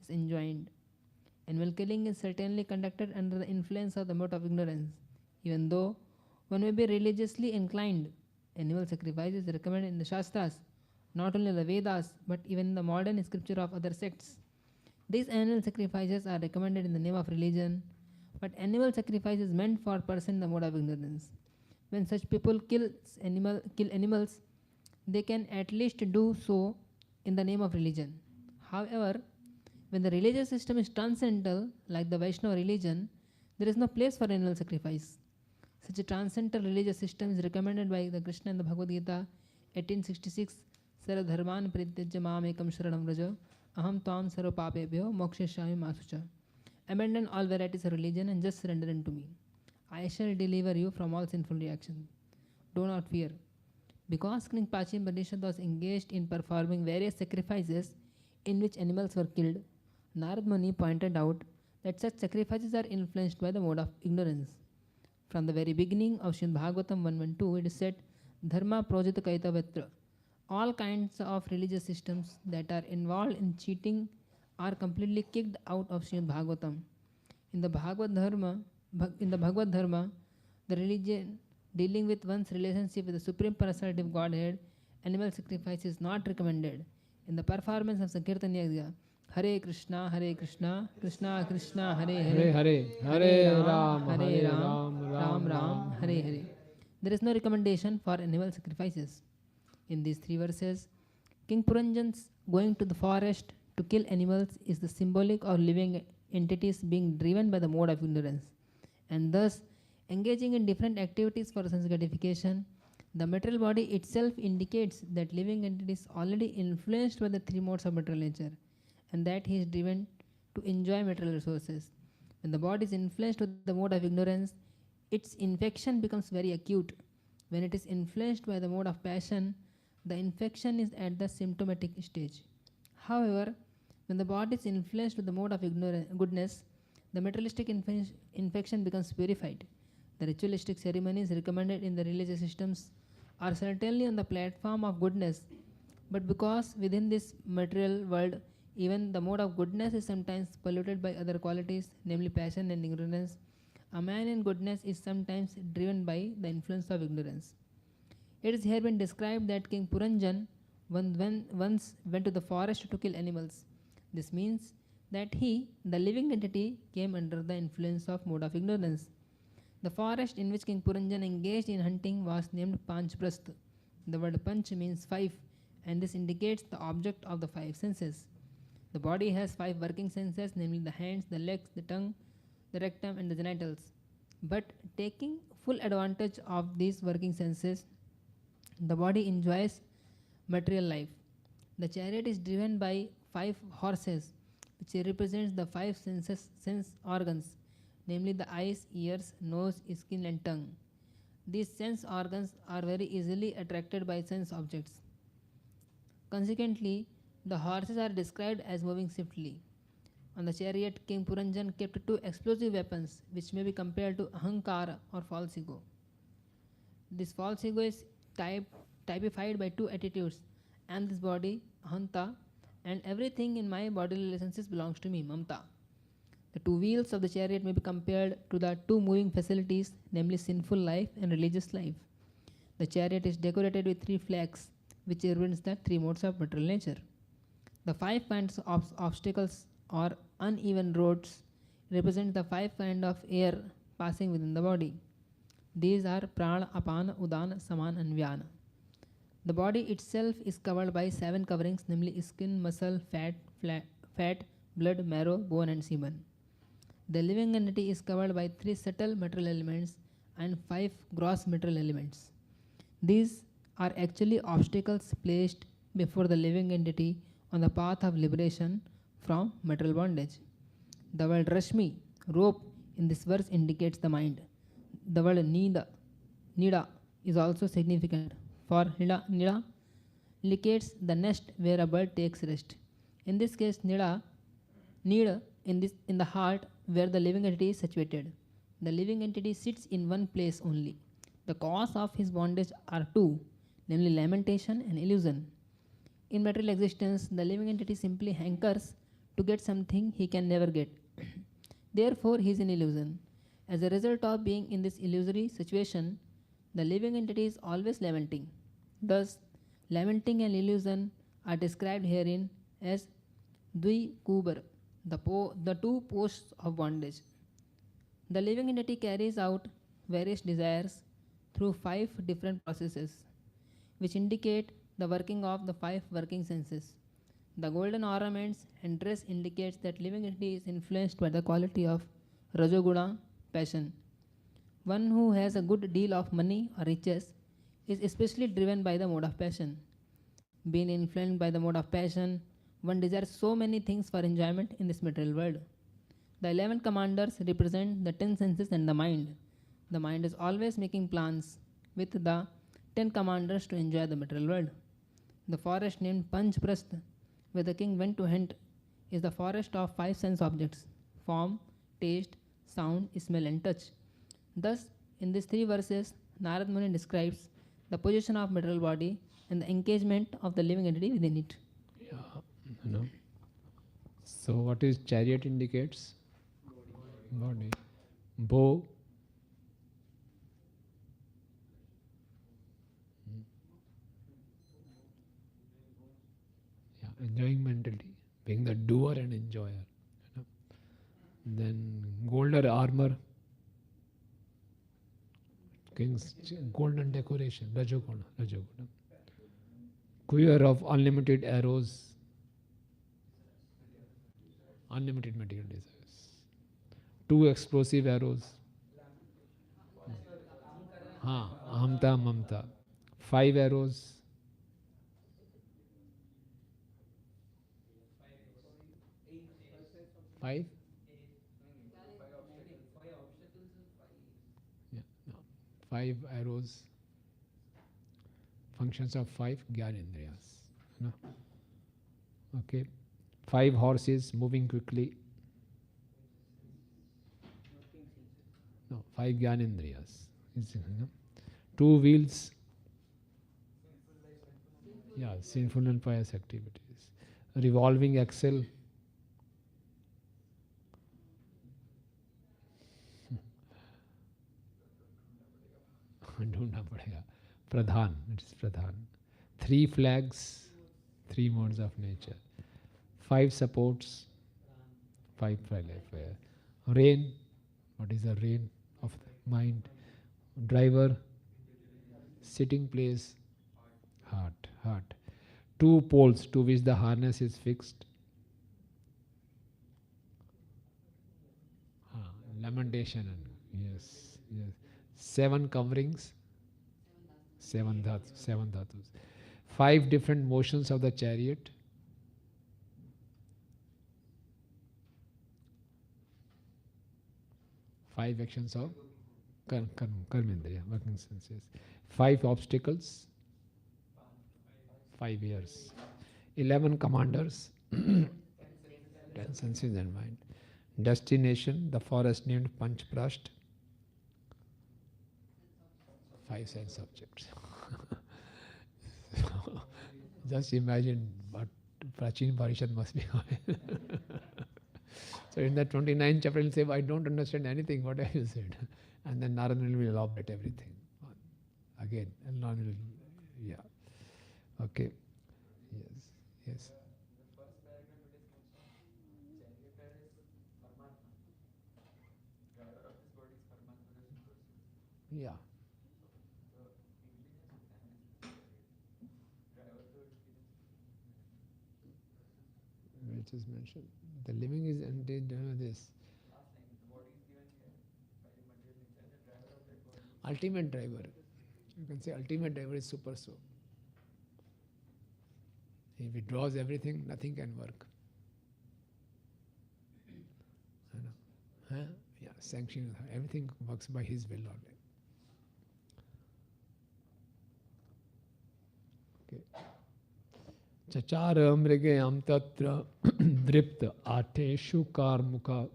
is enjoined. Animal killing is certainly conducted under the influence of the mode of ignorance. Even though one may be religiously inclined, animal sacrifice is recommended in the Shastras, not only the Vedas, but even in the modern scripture of other sects. These animal sacrifices are recommended in the name of religion, but animal sacrifice is meant for a person in the mode of ignorance. When such people kill animals, they can at least do so in the name of religion. However, when the religious system is transcendental, like the Vaishnava religion, there is no place for animal sacrifice. Such a transcendental religious system is recommended by the Krishna in the Bhagavad Gita 1866, Sarva dharman parityajya mam ekam sharanam vraja, aham tvam sarva papebhyo mokshayami masucha. Abandon all varieties of religion and just surrender unto me. I shall deliver you from all sinful reactions. Do not fear. Because King Prachin Bharishat was engaged in performing various sacrifices in which animals were killed, Narad Muni pointed out that such sacrifices are influenced by the mode of ignorance. From the very beginning of Srimad Bhagavatam 112, it is said, Dharma projita kaitavatra. All kinds of religious systems that are involved in cheating are completely kicked out of Srimad Bhagavatam. In the Bhagavad Dharma, the religion dealing with one's relationship with the Supreme Personality of Godhead, animal sacrifice is not recommended. In the performance of Sankirtan Yajna, Hare Krishna, Krishna Krishna, Hare Hare Hare, Hare, Hare Ram, Hare Hare Ram, Ram, Ram Ram, Hare Hare. There is no recommendation for animal sacrifices. In these three verses, King Puranjan's going to the forest to kill animals is the symbolic of living entities being driven by the mode of ignorance, and thus engaging in different activities for sense gratification. The material body itself indicates that living entity is already influenced by the three modes of material nature, and that he is driven to enjoy material resources. When the body is influenced with the mode of ignorance, its infection becomes very acute. When it is influenced by the mode of passion, the infection is at the symptomatic stage. However, when the body is influenced with the mode of goodness, the materialistic infection becomes purified. The ritualistic ceremonies recommended in the religious systems are certainly on the platform of goodness, but because within this material world, even the mode of goodness is sometimes polluted by other qualities, namely passion and ignorance, a man in goodness is sometimes driven by the influence of ignorance. It is here been described that King Puranjan once went to the forest to kill animals. This means that he, the living entity, came under the influence of mode of ignorance. The forest in which King Puranjan engaged in hunting was named Panchprastha. The word Panch means five, and this indicates the object of the five senses. The body has five working senses, namely the hands, the legs, the tongue, the rectum, and the genitals. But taking full advantage of these working senses, the body enjoys material life. The chariot is driven by five horses, which represents the five sense organs, namely the eyes, ears, nose, skin, and tongue. These sense organs are very easily attracted by sense objects. Consequently, the horses are described as moving swiftly. On the chariot, King Puranjan kept two explosive weapons, which may be compared to Ahankara or false ego. This false ego is typified by two attitudes: I am this body, Ahanta, and everything in my bodily relationships belongs to me, Mamta. The two wheels of the chariot may be compared to the two moving facilities, namely sinful life and religious life. The chariot is decorated with three flags, which represents the three modes of material nature. The five kinds of obstacles or uneven roads represent the five kinds of air passing within the body. These are Prana, Apana, Udana, Saman, and Vyana. The body itself is covered by seven coverings, namely skin, muscle, fat, blood, marrow, bone, and semen. The living entity is covered by three subtle material elements and five gross material elements. These are actually obstacles placed before the living entity on the path of liberation from material bondage. The word Rashmi, rope, in this verse indicates the mind. The word Nida is also significant, for Nida indicates the nest where a bird takes rest. In this case, Nida in the heart where the living entity is situated. The living entity sits in one place only. The cause of his bondage are two, namely lamentation and illusion. In material existence, the living entity simply hankers to get something he can never get. Therefore, he is in illusion. As a result of being in this illusory situation, the living entity is always lamenting. Thus, lamenting and illusion are described herein as Dvi Kubar, the two posts of bondage. The living entity carries out various desires through five different processes, which indicate the working of the five working senses. The golden ornaments and dress indicates that living entity is influenced by the quality of Rajoguna, passion. One who has a good deal of money or riches is especially driven by the mode of passion. Being influenced by the mode of passion, one desires so many things for enjoyment in this material world. The 11 commanders represent the 10 senses and the mind. The mind is always making plans with the 10 commanders to enjoy the material world. The forest named Panchprastha, where the king went to hunt, is the forest of five sense objects: form, taste, sound, smell, and touch. Thus, in these three verses, Narad Muni describes the position of material body and the engagement of the living entity within it. Yeah, you know. So what is chariot indicates? Body. Bow. Yeah, enjoying mentality, being the doer and enjoyer. You know. Then golden armor, king's golden decoration, Rajoguna, Rajoguna. Quiver of unlimited arrows, unlimited material desires. Two explosive arrows. Ahamta, mamta. Five arrows. Five? Yeah, no. Five arrows. Functions of five Gyanendriyas. No? Okay. Five horses moving quickly. No, five Gyanendriyas. Two wheels. Yeah, sinful and pious activities. Revolving axle. ढूंढना पड़ेगा. Pradhan, it is Pradhan. Three flags, three modes of nature. Five supports, five fire. Rain, what is the rain of the mind? Driver, sitting place, heart. Two poles to which the harness is fixed. Lamentation, yes. Seven coverings, seven dhatus. Five different motions of the chariot. Five actions of karmendriya, working senses. Five obstacles. 5 years. 11 commanders. 10 senses and mind. Destination, the forest named Panchprasht. 5 sense objects. Just imagine what Prachin Parishad must be. So in that 29th chapter, he'll say, I don't understand anything, what have you said? And then Narada will elaborate everything. Again, and Narada will, yeah. Okay. Yes. Yeah. Which is mentioned. The living is indeed this. Ultimate driver. You can say ultimate driver is super soul. If he draws everything, nothing can work. Yeah, sanction, everything works by his will only. Okay. Chachara mrigayam tatra dripta ateshu karmuka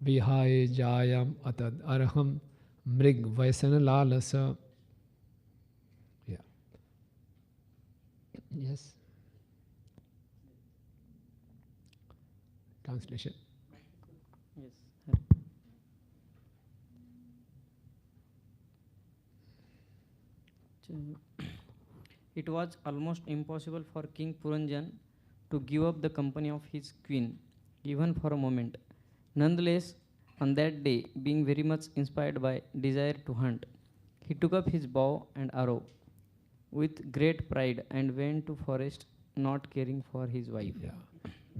vihaye jayam atad arham mrig vaisana lalasa. Yeah. Yes. Translation. Yes. It was almost impossible for King Puranjan to give up the company of his queen, even for a moment. Nonetheless, on that day, being very much inspired by desire to hunt, he took up his bow and arrow with great pride and went to forest, not caring for his wife. Yeah.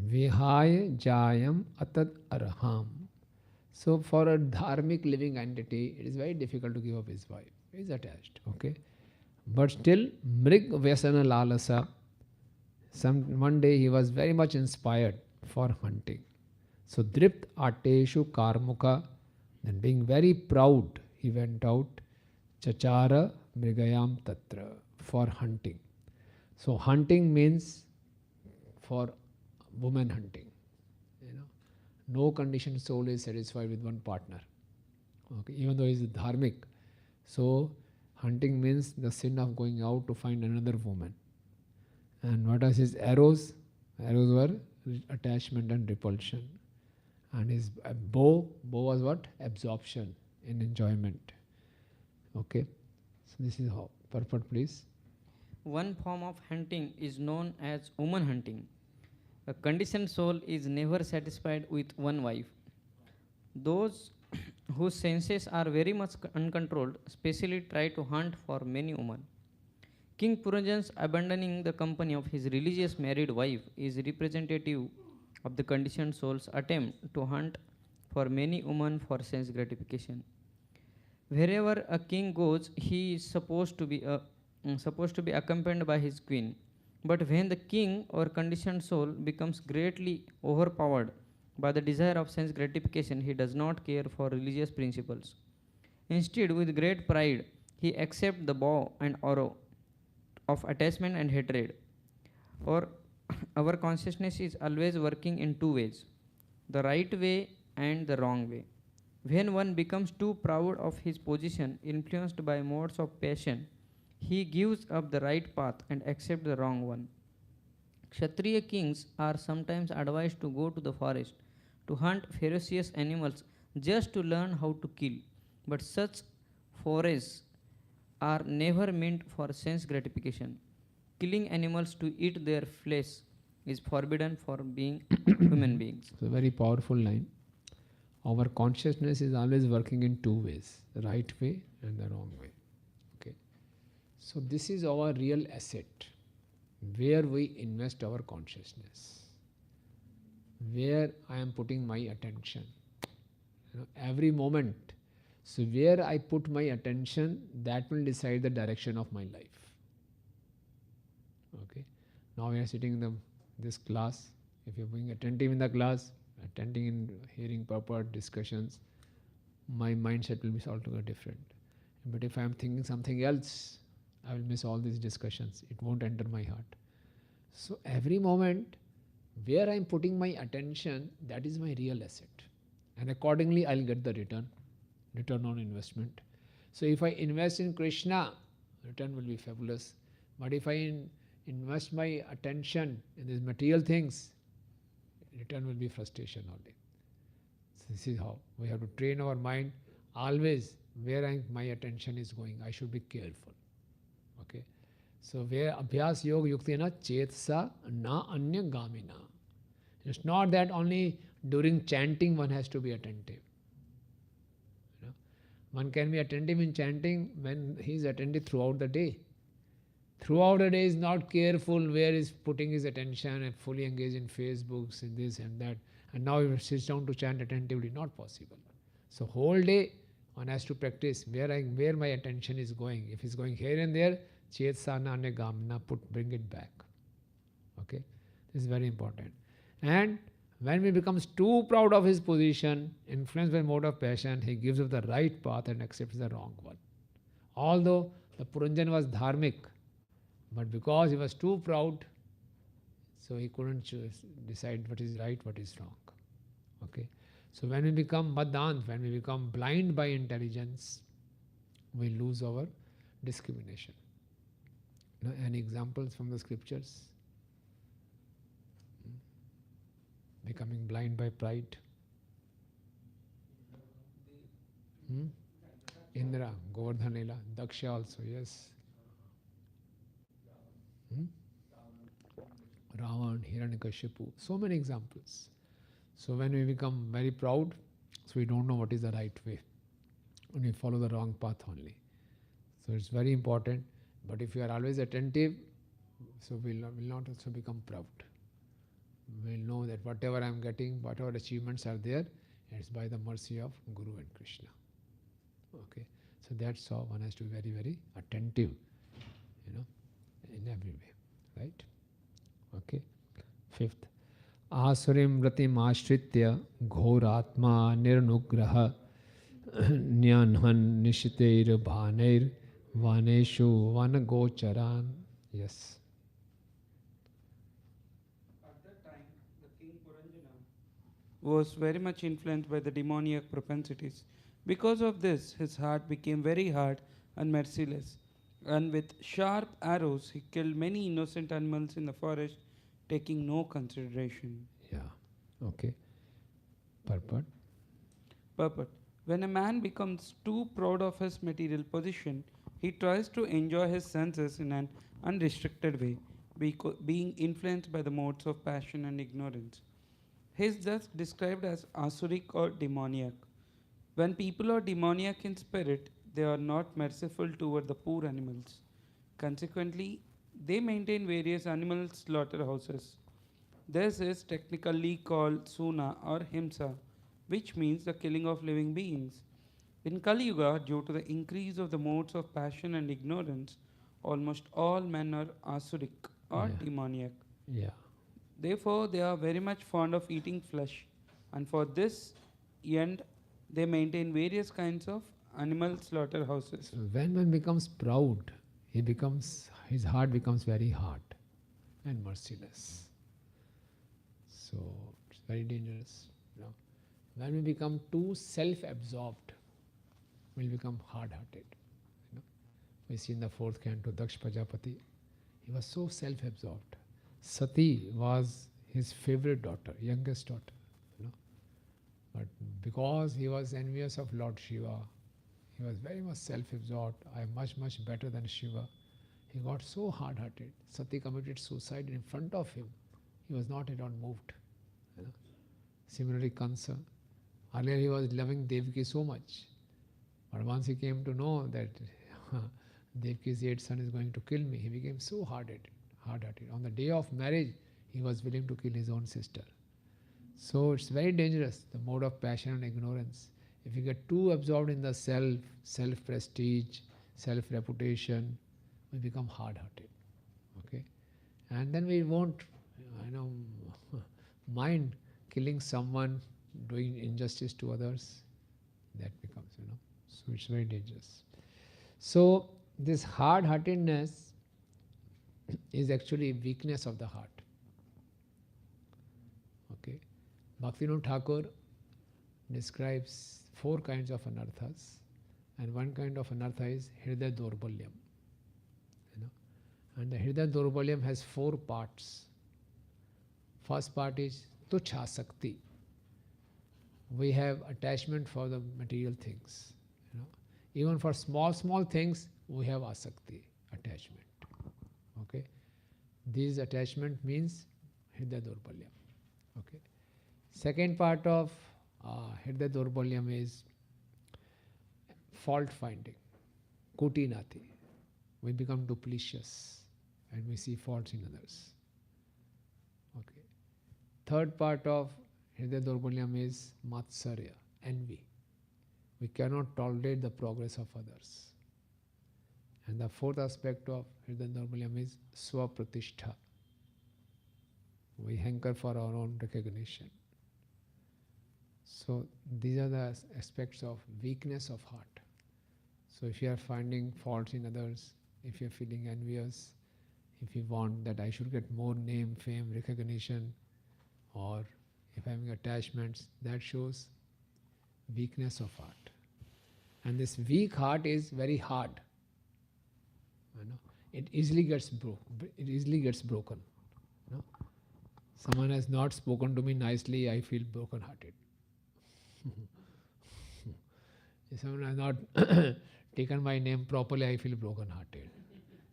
Vihaya jayam atad arham. So for a dharmic living entity, it is very difficult to give up his wife. He is attached, okay? But still, mrig vyasana lalasa. One day he was very much inspired for hunting. So dript ateshu karmuka. Then being very proud, he went out. Chachara mrigayam tatra. For hunting. So hunting means for woman hunting. No conditioned soul is satisfied with one partner. Okay, even though he is dharmic. So hunting means the sin of going out to find another woman. And what are his arrows? Arrows were attachment and repulsion. And his bow was what? Absorption in enjoyment. Okay. So this is how. Purport, please. One form of hunting is known as woman hunting. A conditioned soul is never satisfied with one wife. Those whose senses are very much uncontrolled specially try to hunt for many women. King Puranjan's abandoning the company of his religious married wife is representative of the conditioned soul's attempt to hunt for many women for sense gratification. Wherever a king goes, he is supposed to be accompanied by his queen. But when the king or conditioned soul becomes greatly overpowered by the desire of sense gratification, he does not care for religious principles. Instead, with great pride, he accepts the bow and arrow of attachment and hatred. Or our consciousness is always working in two ways, the right way and the wrong way. When one becomes too proud of his position, influenced by modes of passion, he gives up the right path and accepts the wrong one. Kshatriya kings are sometimes advised to go to the forest to hunt ferocious animals just to learn how to kill. But such forays are never meant for sense gratification. Killing animals to eat their flesh is forbidden for being human beings. It's a very powerful line. Our consciousness is always working in two ways, the right way and the wrong way. Okay. So this is our real asset, where we invest our consciousness, where I am putting my attention. Every moment. So where I put my attention, that will decide the direction of my life. Okay. Now we are sitting in this class. If you are being attentive in the class, attending in hearing purport, discussions, my mindset will be altogether different. But if I am thinking something else, I will miss all these discussions. It won't enter my heart. So every moment, where I am putting my attention, that is my real asset. And accordingly, I will get the return on investment. So if I invest in Krishna, return will be fabulous. But if I invest my attention in these material things, return will be frustration only. So this is how we have to train our mind always where my attention is going. I should be careful. Okay. So where abhyas yoga yuktena chetsa na anya gamina. It's not that only during chanting one has to be attentive. One can be attentive in chanting when he is attentive throughout the day. Throughout the day is not careful where he is putting his attention and fully engaged in Facebooks and this and that. And now he sits down to chant attentively, not possible. So whole day one has to practice where my attention is going. If it's going here and there, chetsa ane gamna, bring it back. Okay, this is very important. And when he becomes too proud of his position, influenced by mode of passion, he gives up the right path and accepts the wrong one. Although the Puranjan was dharmic, but because he was too proud, so he couldn't decide what is right, what is wrong. Okay. So when we become madant, when we become blind by intelligence, we lose our discrimination. Any examples from the scriptures? Becoming blind by pride. Indra, Govardhanela, Daksha also, yes. Ravan, Hiranyakashipu, so many examples. So when we become very proud, so we don't know what is the right way. And we follow the wrong path only. So it's very important. But if you are always attentive, so we will not also become proud. We will know that whatever I am getting, whatever achievements are there, it's by the mercy of Guru and Krishna. Okay. So that's how one has to be very, very attentive, in every way. Right? Okay. Fifth. Asurim vratim ashritya ghoratma nirnugraha nyanhan nishiteir bhaneir vaneshu vanagocharan. Yes. At that time, the king Puranjana was very much influenced by the demoniac propensities. Because of this, his heart became very hard and merciless, and with sharp arrows he killed many innocent animals in the forest, taking no consideration. Yeah. Okay. Purport. Purport. When a man becomes too proud of his material position, he tries to enjoy his senses in an unrestricted way, being influenced by the modes of passion and ignorance. He is thus described as asuric or demoniac. When people are demoniac in spirit, they are not merciful toward the poor animals. Consequently, they maintain various animal slaughterhouses. This is technically called suna or himsa, which means the killing of living beings. In Kali Yuga, due to the increase of the modes of passion and ignorance, almost all men are asuric or Yeah. demoniac. Yeah. Therefore, they are very much fond of eating flesh, and for this end, they maintain various kinds of animal slaughterhouses. So when one becomes proud, his heart becomes very hard and merciless. So it's very dangerous. You know. When we become too self-absorbed, we'll become hard-hearted. You know. We see in the fourth canto, Daksh Prajapati, he was so self-absorbed. Sati was his favorite daughter, youngest daughter. You know. But because he was envious of Lord Shiva, he was very much self-absorbed. I am much, much better than Shiva. He got so hard-hearted. Sati committed suicide in front of him. He was not at all moved. You know. Similarly, Kansa. Earlier he was loving Devaki so much. But once he came to know that Devaki's 8th son is going to kill me, he became so hard-hearted. On the day of marriage, he was willing to kill his own sister. So it's very dangerous, the mode of passion and ignorance. If you get too absorbed in the self-prestige, self-reputation, we become hard-hearted. Okay? And then we won't, mind killing someone, doing injustice to others. That becomes, So it's very dangerous. So this hard-heartedness is actually weakness of the heart. Okay? Bhaktivinoda Thakur describes 4 kinds of anarthas, and one kind of anartha is Hridaya Dorbalyam. And the Hridaya Dorbalyam has 4 parts. First part is Tuchha Sakti. We have attachment for the material things. Even for small things, we have asakti, attachment. Okay? This attachment means Hridaya Dorbalyam. Okay? Second part of Hridaya Dorbalyam is fault finding, Kutinati. We become duplicitous and we see faults in others. Okay. Third part of Hridaya Dorbalyam is Matsarya, envy. We cannot tolerate the progress of others. And the fourth aspect of Hridaya Dorbalyam is Swapratishtha. We hanker for our own recognition. So these are the aspects of weakness of heart. So if you are finding faults in others, if you are feeling envious, if you want that I should get more name, fame, recognition, or if I am having attachments, that shows weakness of heart. And this weak heart is very hard. It easily gets broken. Someone has not spoken to me nicely, I feel broken-hearted. If someone has not taken my name properly, I feel broken-hearted.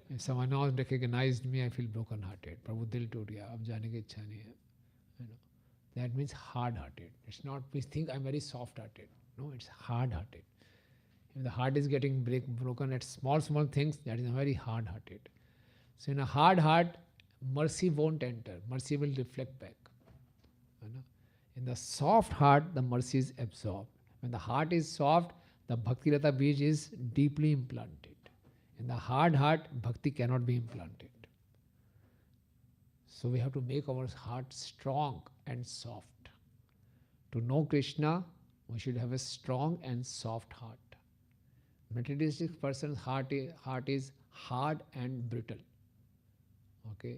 If someone else recognized me, I feel broken-hearted. Prabhu dil toot gaya, ab jaane ki ichha nahi hai. That means hard-hearted. It's not, we think I'm very soft-hearted. No, it's hard-hearted. If the heart is getting broken at small things, that is very hard-hearted. So in a hard heart, mercy won't enter. Mercy will reflect back. In the soft heart, the mercy is absorbed. When the heart is soft, the Bhakti Lata Bij is deeply implanted. In the hard heart, Bhakti cannot be implanted. So we have to make our heart strong and soft. To know Krishna, we should have a strong and soft heart. Materialistic person's heart is hard and brittle. Okay?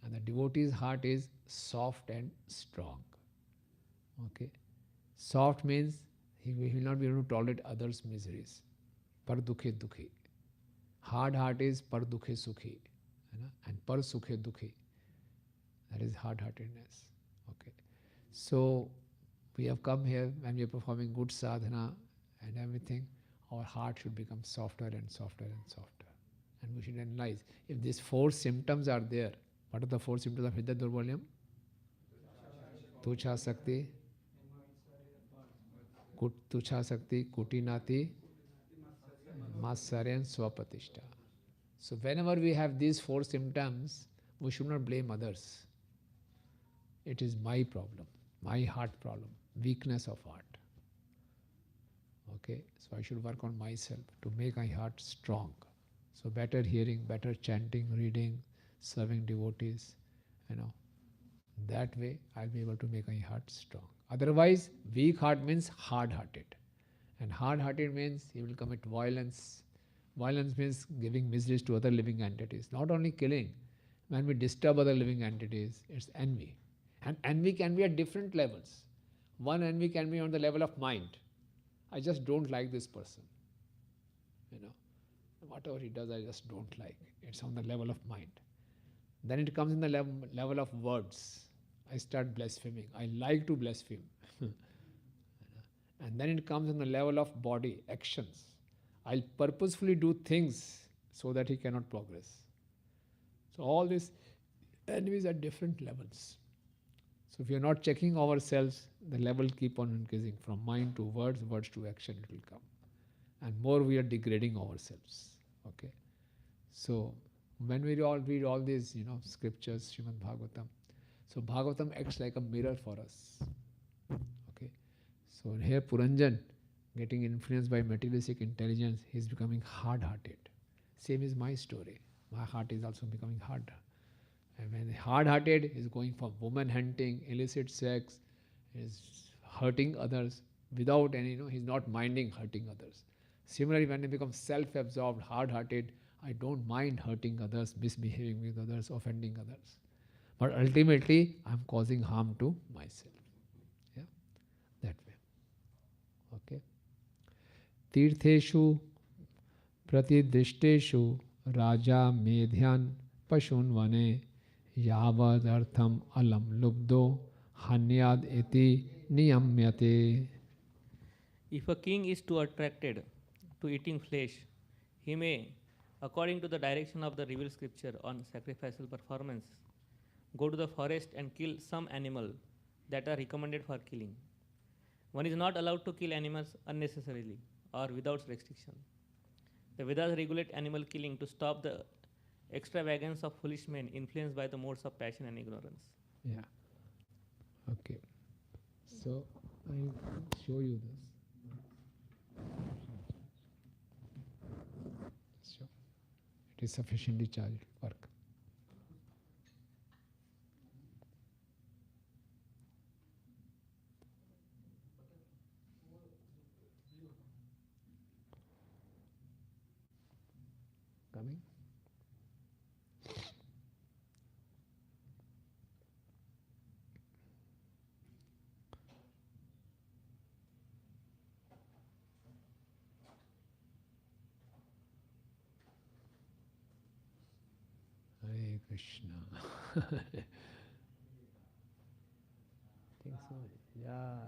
And the devotee's heart is soft and strong. Okay. Soft means he will not be able to tolerate others' miseries. Par dukhe dukhi. Hard heart is par dukhe sukhi. And par sukhe dukhi. That is hard-heartedness. Okay. So we have come here when we are performing good sadhana and everything, our heart should become softer and softer and softer. And we should analyze if these 4 symptoms are there. What are the 4 symptoms of Hridaya Durbalyam? Tucha Sakti, Tucha Sakti, Kutinati, Matsarya and Swapatishta. So whenever we have these 4 symptoms, we should not blame others. It is my problem, my heart problem, weakness of heart. Okay, so I should work on myself to make my heart strong. So better hearing, better chanting, reading, serving devotees, that way I'll be able to make my heart strong. Otherwise, weak heart means hard-hearted. And hard-hearted means he will commit violence. Violence means giving miseries to other living entities. Not only killing. When we disturb other living entities, it's envy. And envy can be at different levels. One envy can be on the level of mind. I just don't like this person. Whatever he does, I just don't like. It's on the level of mind. Then it comes in the level of words. I start blaspheming. I like to blaspheme. And then it comes in the level of body, actions. I'll purposefully do things so that he cannot progress. So all these enemies at different levels. So if we are not checking ourselves, the level keep on increasing from mind to words, words to action it will come. And more we are degrading ourselves. Okay. So when we read all these, scriptures, Srimad Bhagavatam, so Bhagavatam acts like a mirror for us. Okay. So here Puranjan, getting influenced by materialistic intelligence, he is becoming hard-hearted. Same is my story. My heart is also becoming hard. And when hard-hearted is going for woman hunting, illicit sex, is hurting others without any, he's not minding hurting others. Similarly, when he becomes self-absorbed, hard-hearted, I don't mind hurting others, misbehaving with others, offending others. But ultimately, I'm causing harm to myself. Yeah, that way. Okay. Tirtheshu pratidishteshu raja medhyan pashun vane yavad artham alam lubdo hanyad eti niyamyate. If a king is too attracted to eating flesh, he may, according to the direction of the revealed scripture on sacrificial performance, go to the forest and kill some animal that are recommended for killing. One is not allowed to kill animals unnecessarily or without restriction. The Vedas regulate animal killing to stop the extravagance of foolish men influenced by the modes of passion and ignorance. Yeah. Okay. So I will show you this. So it is sufficiently charged work. Coming? Hare Krishna. Think so? Yeah.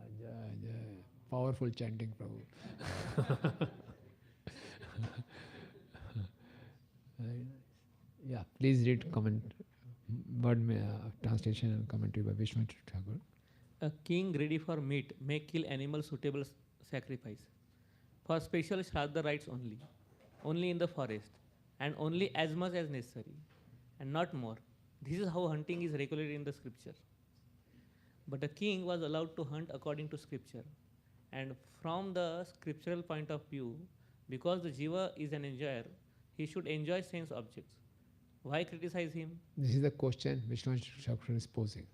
Powerful chanting, Prabhu. Very nice. Yeah, please read comment, translation and commentary by Vishwanath Thakur. A king ready for meat may kill animals suitable sacrifice for special Shraddha rites only in the forest, and only as much as necessary, and not more. This is how hunting is regulated in the scripture. But a king was allowed to hunt according to scripture, and from the scriptural point of view, because the jiva is an enjoyer, he should enjoy sense objects. Why criticize him? This is the question Vishwanath Thakur is posing.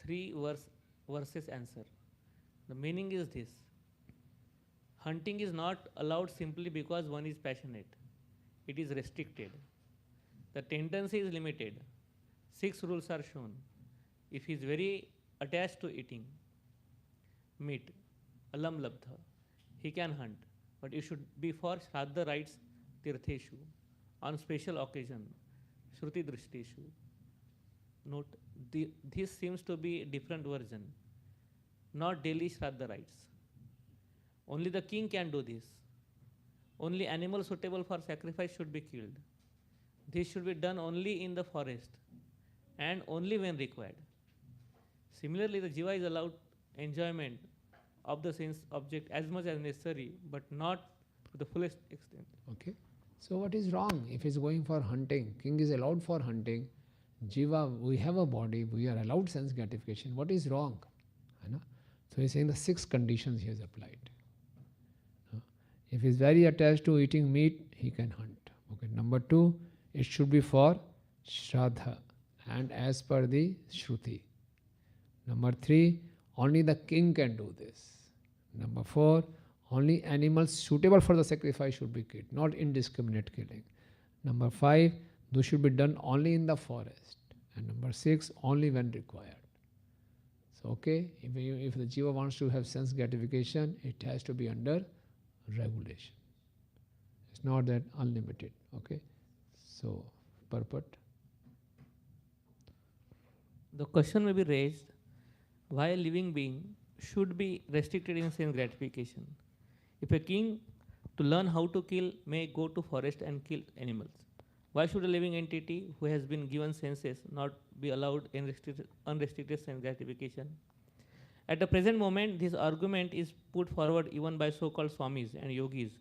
3 verses answer. The meaning is this: hunting is not allowed simply because one is passionate. It is restricted. The tendency is limited. 6 rules are shown. If he is very attached to eating, meat, alam labdha. He can hunt, but it should be for shraddha rites, tirtheshu, on special occasion, shruti drishteshu. Note, this seems to be a different version, not daily shraddha rites. Only the king can do this. Only animals suitable for sacrifice should be killed. This should be done only in the forest and only when required. Similarly, the jiva is allowed enjoyment of the sense object as much as necessary, but not to the fullest extent. Okay. So what is wrong if he's going for hunting? King is allowed for hunting. Jiva, we have a body, we are allowed sense gratification. What is wrong? So he's saying the 6 conditions he has applied. If he's very attached to eating meat, he can hunt. Okay. Number 2, it should be for Shraddha and as per the Shruti. Number 3, only the king can do this. Number 4, only animals suitable for the sacrifice should be killed, not indiscriminate killing. Number 5, those should be done only in the forest. And number 6, only when required. So, okay, if the jiva wants to have sense gratification, it has to be under regulation. It's not that unlimited. Okay. So, purport. The question may be raised, why a living being should be restricted in sense gratification? If a king to learn how to kill may go to forest and kill animals, why should a living entity who has been given senses not be allowed unrestricted sense gratification? At the present moment, this argument is put forward even by so-called swamis and yogis,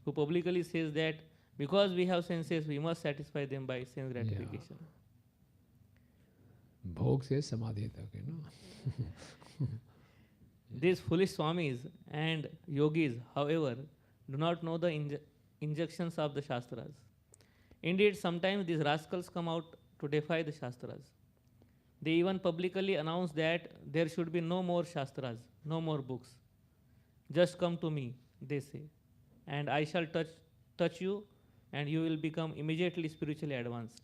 who publicly says that because we have senses, we must satisfy them by sense gratification. Bhog se samadhi tak, you know. These foolish swamis and yogis, however, do not know the injunctions of the Shastras. Indeed, sometimes these rascals come out to defy the Shastras. They even publicly announce that there should be no more Shastras, no more books. Just come to me, they say, and I shall touch you, and you will become immediately spiritually advanced.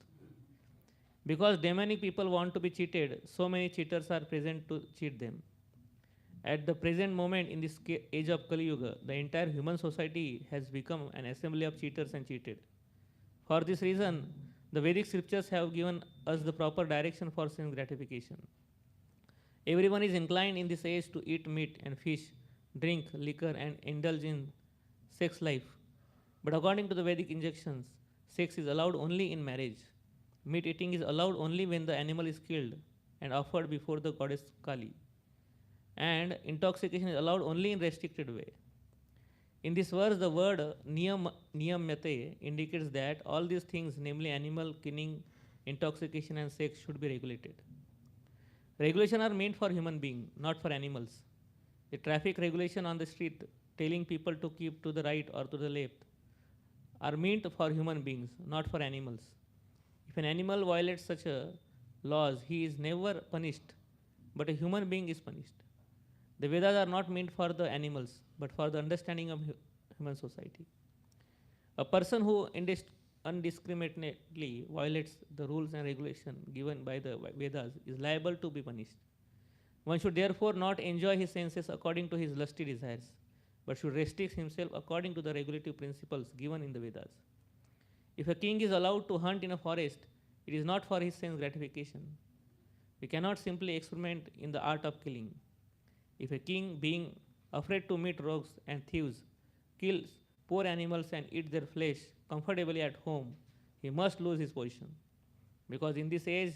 Because demonic people want to be cheated, so many cheaters are present to cheat them. At the present moment, in this age of Kali Yuga, the entire human society has become an assembly of cheaters and cheated. For this reason, the Vedic scriptures have given us the proper direction for sense gratification. Everyone is inclined in this age to eat meat and fish, drink liquor, and indulge in sex life. But according to the Vedic injunctions, sex is allowed only in marriage. Meat eating is allowed only when the animal is killed and offered before the goddess Kali. And intoxication is allowed only in restricted way. In this verse, the word niyamyate indicates that all these things, namely animal killing, intoxication, and sex, should be regulated. Regulations are meant for human beings, not for animals. The traffic regulation on the street telling people to keep to the right or to the left are meant for human beings, not for animals. If an animal violates such laws, he is never punished, but a human being is punished. The Vedas are not meant for the animals, but for the understanding of human society. A person who indiscriminately violates the rules and regulations given by the Vedas is liable to be punished. One should therefore not enjoy his senses according to his lusty desires, but should restrict himself according to the regulative principles given in the Vedas. If a king is allowed to hunt in a forest, it is not for his sense gratification. We cannot simply experiment in the art of killing. If a king, being afraid to meet rogues and thieves, kills poor animals and eats their flesh comfortably at home, he must lose his position. Because in this age,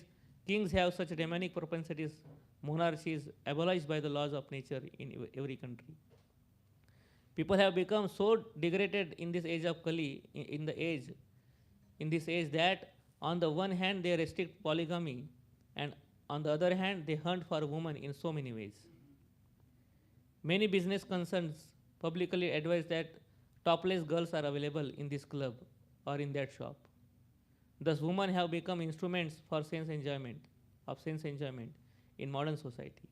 kings have such demonic propensities, monarchies abolished by the laws of nature in every country. People have become so degraded in this age of Kali, in this age that on the one hand they restrict polygamy, and on the other hand they hunt for women in so many ways. Many business concerns publicly advise that topless girls are available in this club or in that shop. Thus, women have become instruments for sense enjoyment in modern society.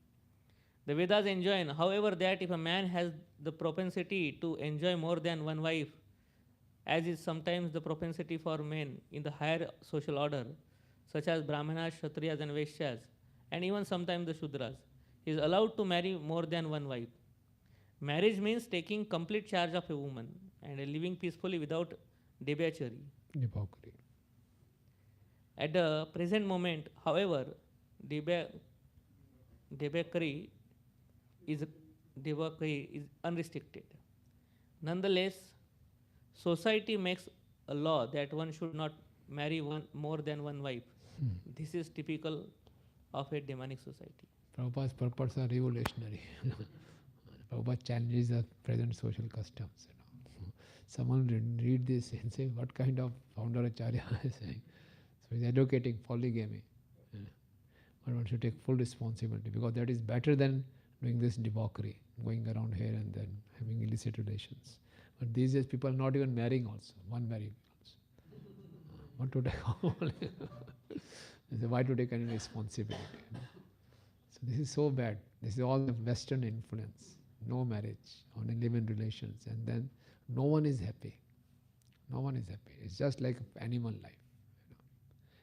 The Vedas enjoin, however, that if a man has the propensity to enjoy more than one wife, as is sometimes the propensity for men in the higher social order, such as Brahmanas, Kshatriyas, and Vaishyas, and even sometimes the Shudras, he is allowed to marry more than one wife. Marriage means taking complete charge of a woman and living peacefully without debauchery. Debauchery. At the present moment, however, debauchery is unrestricted. Nonetheless, society makes a law that one should not marry more than one wife. This is typical of a demonic society. Prabhupada's purpose are revolutionary. Prabhupada challenges the present social customs. Someone read this and say, what kind of founder Acharya is saying? So he's advocating polygamy. But one should take full responsibility, because that is better than doing this debauchery, going around here and then having illicit relations. But these days people are not even marrying also, one marrying also. What to take? They say, why to take any responsibility? So this is so bad. This is all the Western influence. No marriage, only live-in relations, and then no one is happy. No one is happy. It's just like animal life.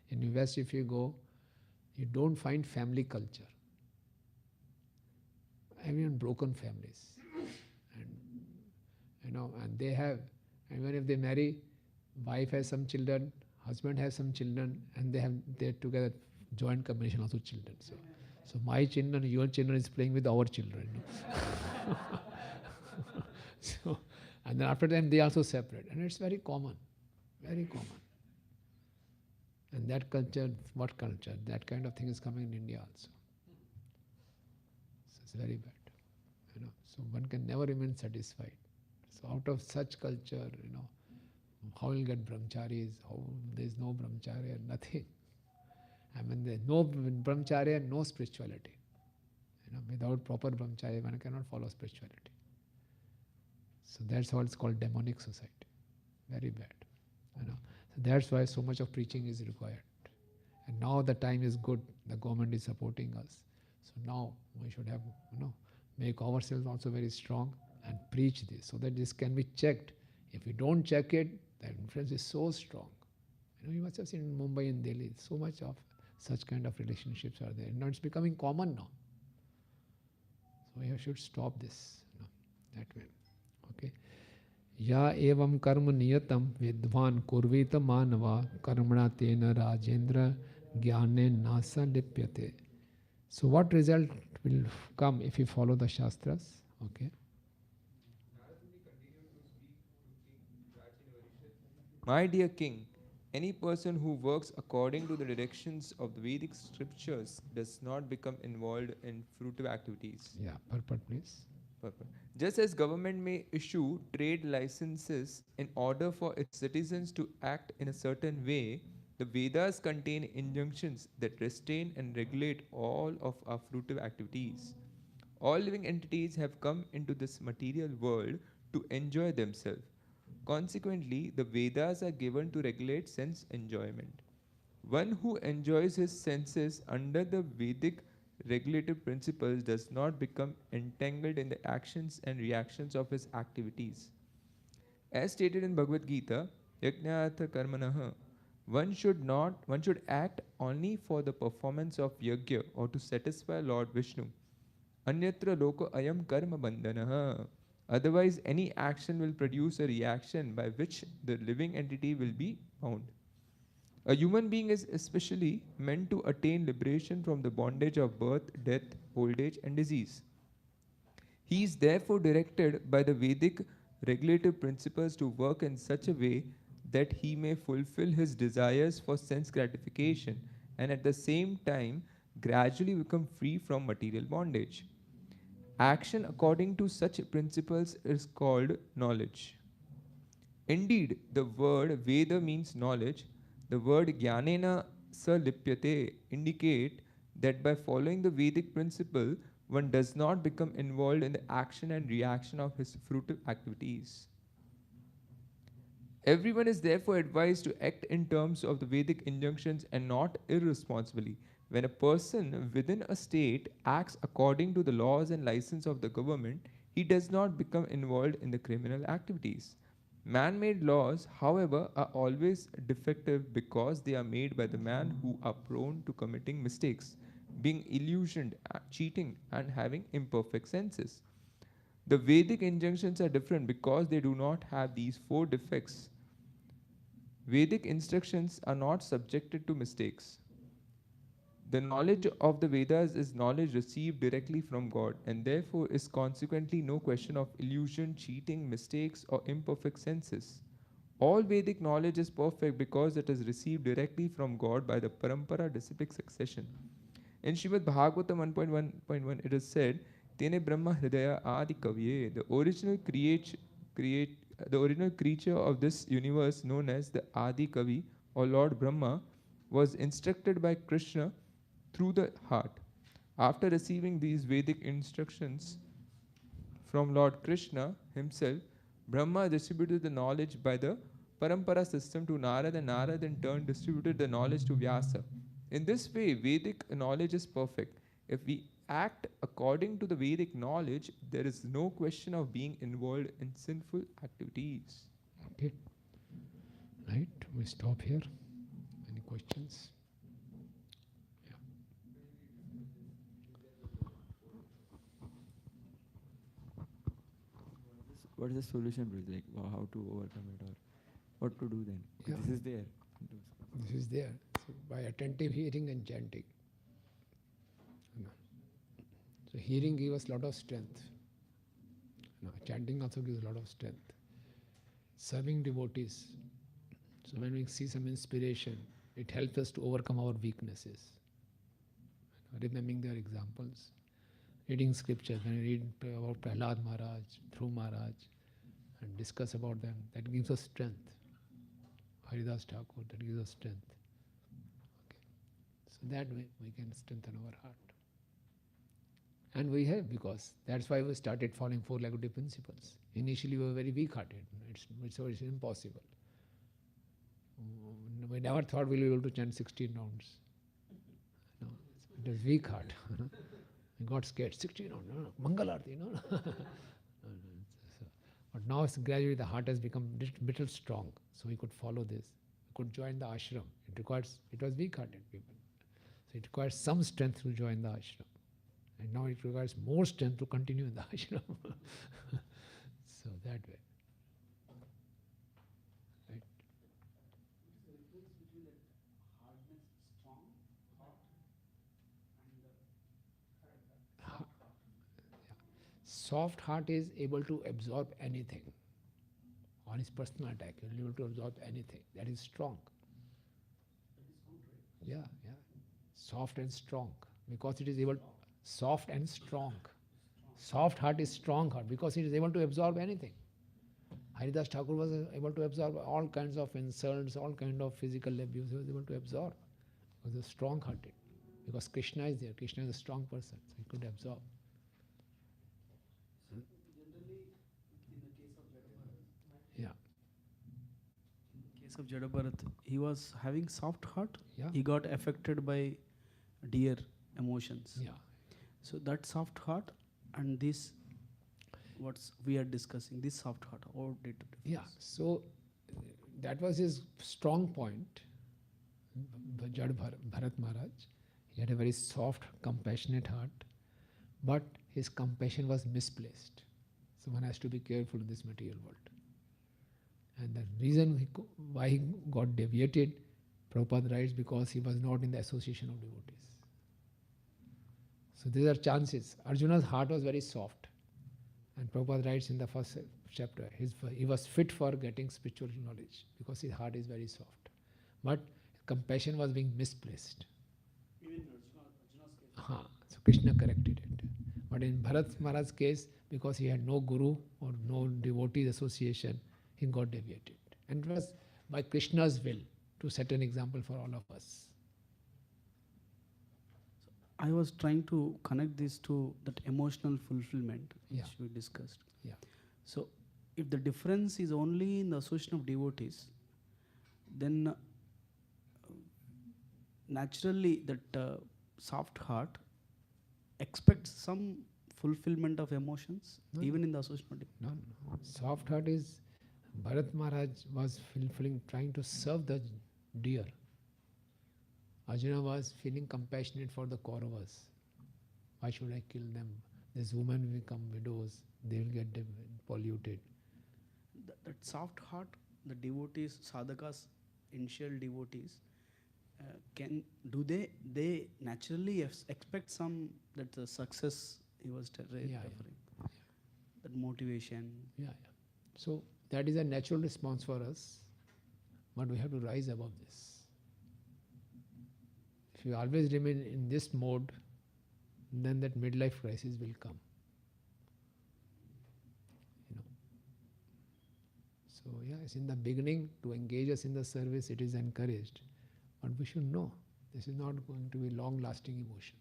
In the West, if you go, you don't find family culture. Even broken families, and they have, even if they marry, wife has some children, husband has some children, and they're together, joint combination also children. So my children, your children is playing with our children. So, and then after them they also separate, and it's very common, very common. And that culture, what culture? That kind of thing is coming in India also. So it's very bad. So one can never remain satisfied. So out of such culture, how will get brahmacharis? How there's no brahmacharya, nothing. I mean, there's no brahmacharya, no spirituality. Without proper brahmacharya, one cannot follow spirituality. So that's why it's called demonic society. Very bad. So that's why so much of preaching is required. And now the time is good. The government is supporting us. So now we should have, make ourselves also very strong and preach this, so that this can be checked. If we don't check it, the influence is so strong. You must have seen in Mumbai and Delhi, so much of such kind of relationships are there. Now it's becoming common now. So we should stop this, that way. Okay. Ya evam karma niyatam vidvan kurvita manava karmana tena rajendra jnane nasa lipyate. So what result will come if you follow the Shastras? Okay. My dear king, any person who works according to the directions of the Vedic scriptures does not become involved in fruitive activities. Yeah, purport please. Purport. Just as government may issue trade licenses in order for its citizens to act in a certain way, the Vedas contain injunctions that restrain and regulate all of our fruitive activities. All living entities have come into this material world to enjoy themselves. Consequently, the Vedas are given to regulate sense enjoyment. One who enjoys his senses under the Vedic regulative principles does not become entangled in the actions and reactions of his activities. As stated in Bhagavad Gita, Yajnartha Karmanaha, one should act only for the performance of yajna or to satisfy Lord Vishnu. Anyatra loko ayam karma bandhanaha. Otherwise, any action will produce a reaction by which the living entity will be bound. A human being is especially meant to attain liberation from the bondage of birth, death, old age, and disease. He is therefore directed by the Vedic regulative principles to work in such a way that he may fulfill his desires for sense gratification and at the same time gradually become free from material bondage. Action according to such principles is called knowledge. Indeed, the word Veda means knowledge. The word Jnanena Salipyate indicate that by following the Vedic principle, one does not become involved in the action and reaction of his fruitive activities. Everyone is therefore advised to act in terms of the Vedic injunctions and not irresponsibly. When a person within a state acts according to the laws and license of the government, he does not become involved in the criminal activities. Man-made laws, however, are always defective because they are made by the man who are prone to committing mistakes, being illusioned, cheating, and having imperfect senses. The Vedic injunctions are different because they do not have these 4 defects. Vedic instructions are not subjected to mistakes. The knowledge of the Vedas is knowledge received directly from God, and therefore is consequently no question of illusion, cheating, mistakes, or imperfect senses. All Vedic knowledge is perfect because it is received directly from God by the parampara disciplic succession. In Srimad Bhagavatam 1.1.1 it is said, Tene Brahma Hridaya Adi Kavye, the original creature of this universe known as the Adi Kavi or Lord Brahma was instructed by Krishna through the heart. After receiving these Vedic instructions from Lord Krishna himself, Brahma distributed the knowledge by the parampara system to Narada, and Narada in turn distributed the knowledge to Vyasa. In this way, Vedic knowledge is perfect. If we act according to the Vedic knowledge, there is no question of being involved in sinful activities. Okay. Right, we stop here. Any questions? Yeah. What is the solution, Prabhuji? Like how to overcome it or what to do then? Yeah. This is there. This is there. So by attentive hearing and chanting. You know. So hearing gives us a lot of strength. You know, chanting also gives a lot of strength. Serving devotees. So when we see some inspiration, it helps us to overcome our weaknesses. You know, remembering their examples. Reading scriptures, when we read about Prahlad Maharaj, Dhruv Maharaj, and discuss about them, that gives us strength. Haridas Thakur, that gives us strength. Okay. So that way we can strengthen our heart. And we have, because that's why we started following 4 Legacy principles. Initially we were very weak-hearted. It's impossible. We never thought we'll be able to chant 16 rounds. No, it was weak heart. We got scared. 16 rounds, no, Mangalarti, no. But now it's gradually the heart has become little strong, so we could follow this. We could join the ashram. It was weak-hearted people. So it requires some strength to join the ashram. And now it requires more strength to continue in the ashram. So that way. Right. Soft heart is able to absorb anything. On his personal attack, he will be able to absorb anything. That is strong. Yeah, yeah. Soft and strong. Because it is able, soft and strong. Soft heart is strong heart because it is able to absorb anything. Haridas Thakur was able to absorb all kinds of insults, all kinds of physical abuse. He was able to absorb. He was a strong hearted. Because Krishna is there. Krishna is a strong person. So he could absorb. Case of Jadabharat, he was having soft heart. Yeah. He got affected by dear emotions. Yeah. So that soft heart and this, what's we are discussing, this soft heart, how did it differ? Yeah. So that was his strong point. Bharat Maharaj. He had a very soft, compassionate heart, but his compassion was misplaced. So one has to be careful in this material world. And the reason why he got deviated, Prabhupada writes, because he was not in the association of devotees. So these are chances. Arjuna's heart was very soft. And Prabhupada writes in the first chapter, he was fit for getting spiritual knowledge because his heart is very soft. But compassion was being misplaced. Even Arjuna's case. So Krishna corrected it. But in Bharat Maharaj's case, because he had no guru or no devotee association, he got deviated. And it was by Krishna's will to set an example for all of us. I was trying to connect this to that emotional fulfillment which Yeah. we discussed. Yeah. So if the difference is only in the association of devotees, then naturally that soft heart expects some fulfillment of emotions No, even in the association of devotees. No. Soft heart is, Bharat Maharaj was fulfilling, trying to serve the deer. Arjuna was feeling compassionate for the Kauravas. Why should I kill them? This woman will become widows. they will get polluted. That soft heart, the devotees, sadhakas, initial devotees, they naturally expect some that the success he was referring, that motivation. So that is a natural response for us, but we have to rise above this. If you always remain in this mode, then that midlife crisis will come. So yes, in the beginning, to engage us in the service, it is encouraged. But we should know, this is not going to be long-lasting emotion.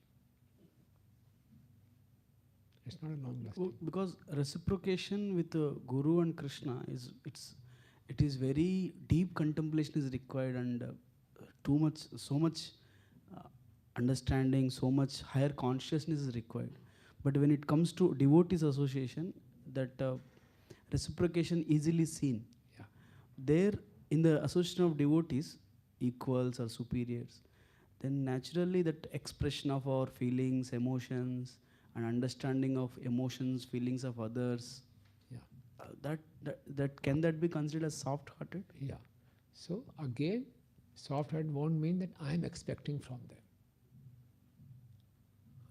It's not a long-lasting. Because reciprocation with Guru and Krishna it is very deep contemplation is required, and so much understanding, so much higher consciousness is required. But when it comes to devotees association, that reciprocation easily seen. There, in the association of devotees, equals or superiors, then naturally that expression of our feelings, emotions, and understanding of emotions, feelings of others, that can that be considered as soft-hearted? Yeah. So again, soft-hearted won't mean that I am expecting from them.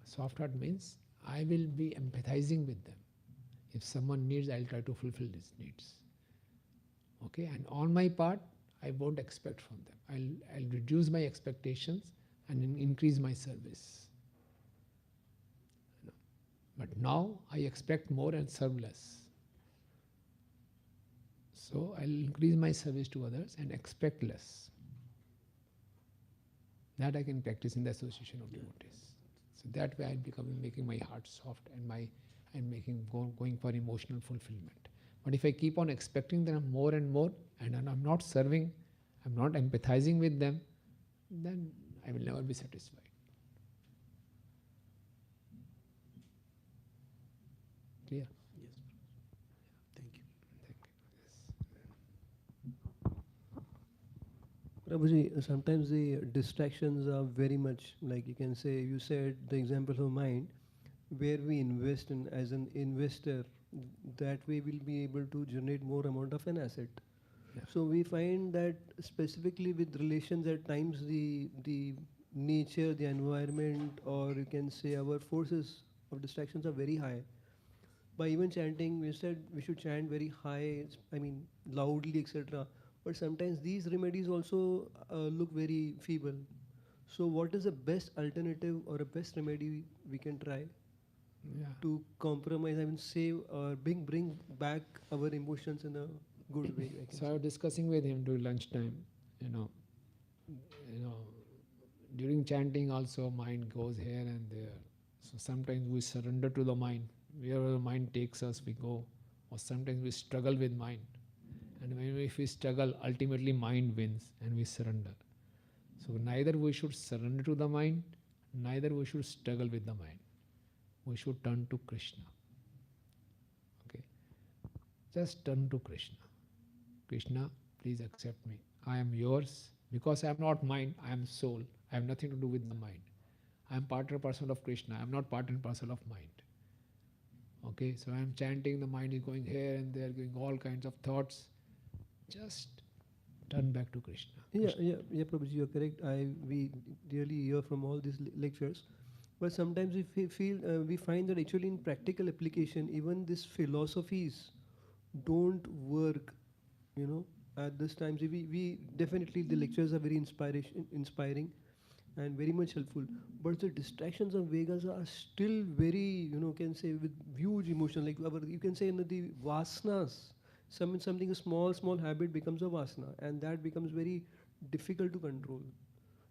Soft-hearted means I will be empathizing with them. If someone needs, I'll try to fulfill his needs. Okay, and on my part, I won't expect from them. I'll reduce my expectations and increase my service. But now I expect more and serve less. So I'll increase my service to others and expect less. That I can practice in the association of devotees. So that way I'll become making my heart soft and going for emotional fulfillment. But if I keep on expecting them more and more, and I'm not serving, I'm not empathizing with them, then I will never be satisfied. Clear? Yes. Thank you. Prabhuji, sometimes the distractions are very much, like you said the example of mind, where we invest in as an investor, that way we'll be able to generate more amount of an asset. So we find that specifically with relations, at times the nature, the environment, or you can say our forces of distractions are very high. By even chanting, we said we should chant very high, loudly, etc. But sometimes these remedies also look very feeble. So what is the best alternative or a best remedy we can try to compromise, save or bring back our emotions in a good way? So I was discussing with him during lunchtime, during chanting also mind goes here and there. So sometimes we surrender to the mind. Wherever the mind takes us, we go. Or sometimes we struggle with mind. And if we struggle, ultimately mind wins and we surrender. So neither we should surrender to the mind, neither we should struggle with the mind. We should turn to Krishna. Okay? Just turn to Krishna. Krishna, please accept me. I am yours. Because I am not mind, I am soul. I have nothing to do with the mind. I am part and parcel of Krishna. I am not part and parcel of mind. Okay, so I am chanting, the mind is going here and there, going all kinds of thoughts. Just turn back to Krishna. Yeah, Prabhuji, you're correct. We really hear from all these lectures. But sometimes we find that actually in practical application, even these philosophies don't work, at this time. We definitely, the lectures are very inspiring and very much helpful. But the distractions of Vegas are still very, can say with huge emotion. Like you can say the vasanas, something a small habit becomes a vasana, and that becomes very difficult to control.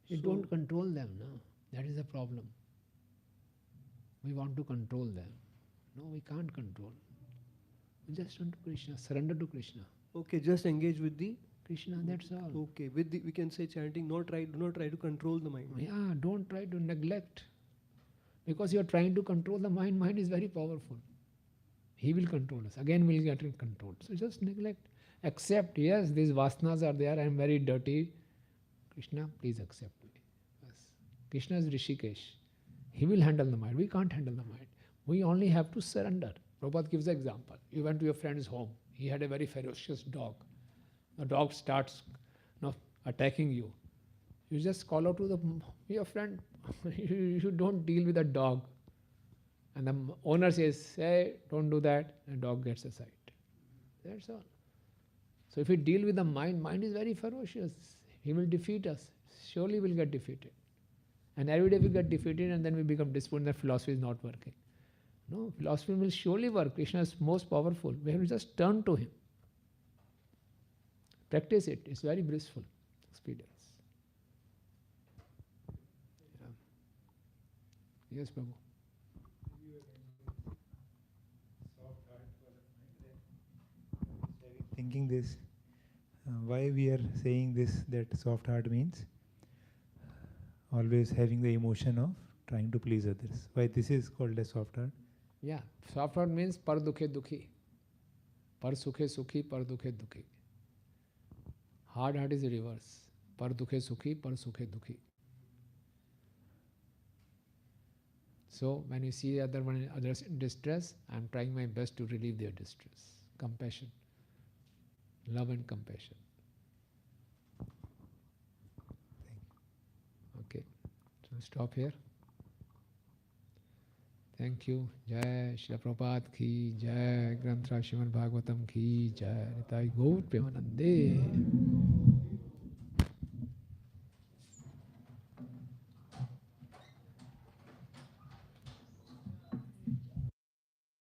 You don't control them, no. That is the problem. We want to control them. No, we can't control. We just turn to Krishna, surrender to Krishna. Okay, just engage with the Krishna, that's all. Okay, we can say chanting, do not try to control the mind. Yeah, don't try to neglect. Because you are trying to control the mind, mind is very powerful. He will control us. Again, we'll get it controlled. So just neglect. Accept, yes, these vasanas are there, I am very dirty. Krishna, please accept me. Yes. Krishna is Rishikesh. He will handle the mind. We can't handle the mind. We only have to surrender. Prabhupada gives the example. You went to your friend's home. He had a very ferocious dog. The dog starts attacking you. You just call out to your friend. You don't deal with the dog. And the owner says, hey, don't do that. And the dog gets aside. That's all. So if we deal with the mind is very ferocious. He will defeat us. Surely we'll get defeated. And every day we get defeated and then we become disappointed that philosophy is not working. No, philosophy will surely work. Krishna is most powerful. We have to just turn to him. Practice it. It's very blissful experience. Yeah. Yes, Prabhu. Thinking this, why we are saying this, that soft heart means always having the emotion of trying to please others. Why this is called as soft heart? Yeah, soft heart means par dukhe dukhi, par sukhe sukhi, par dukhe dukhi. Hard heart is the reverse, par dukhe sukhi, par sukhe dukhi. So when you see others in distress, I am trying my best to relieve their distress. Compassion, love and compassion. Okay, so stop here. Thank you. Jai Shri Prabhupada ki Jai, Granth Srimad Bhagavatam ki Jai, Nitai Gaur Premanande.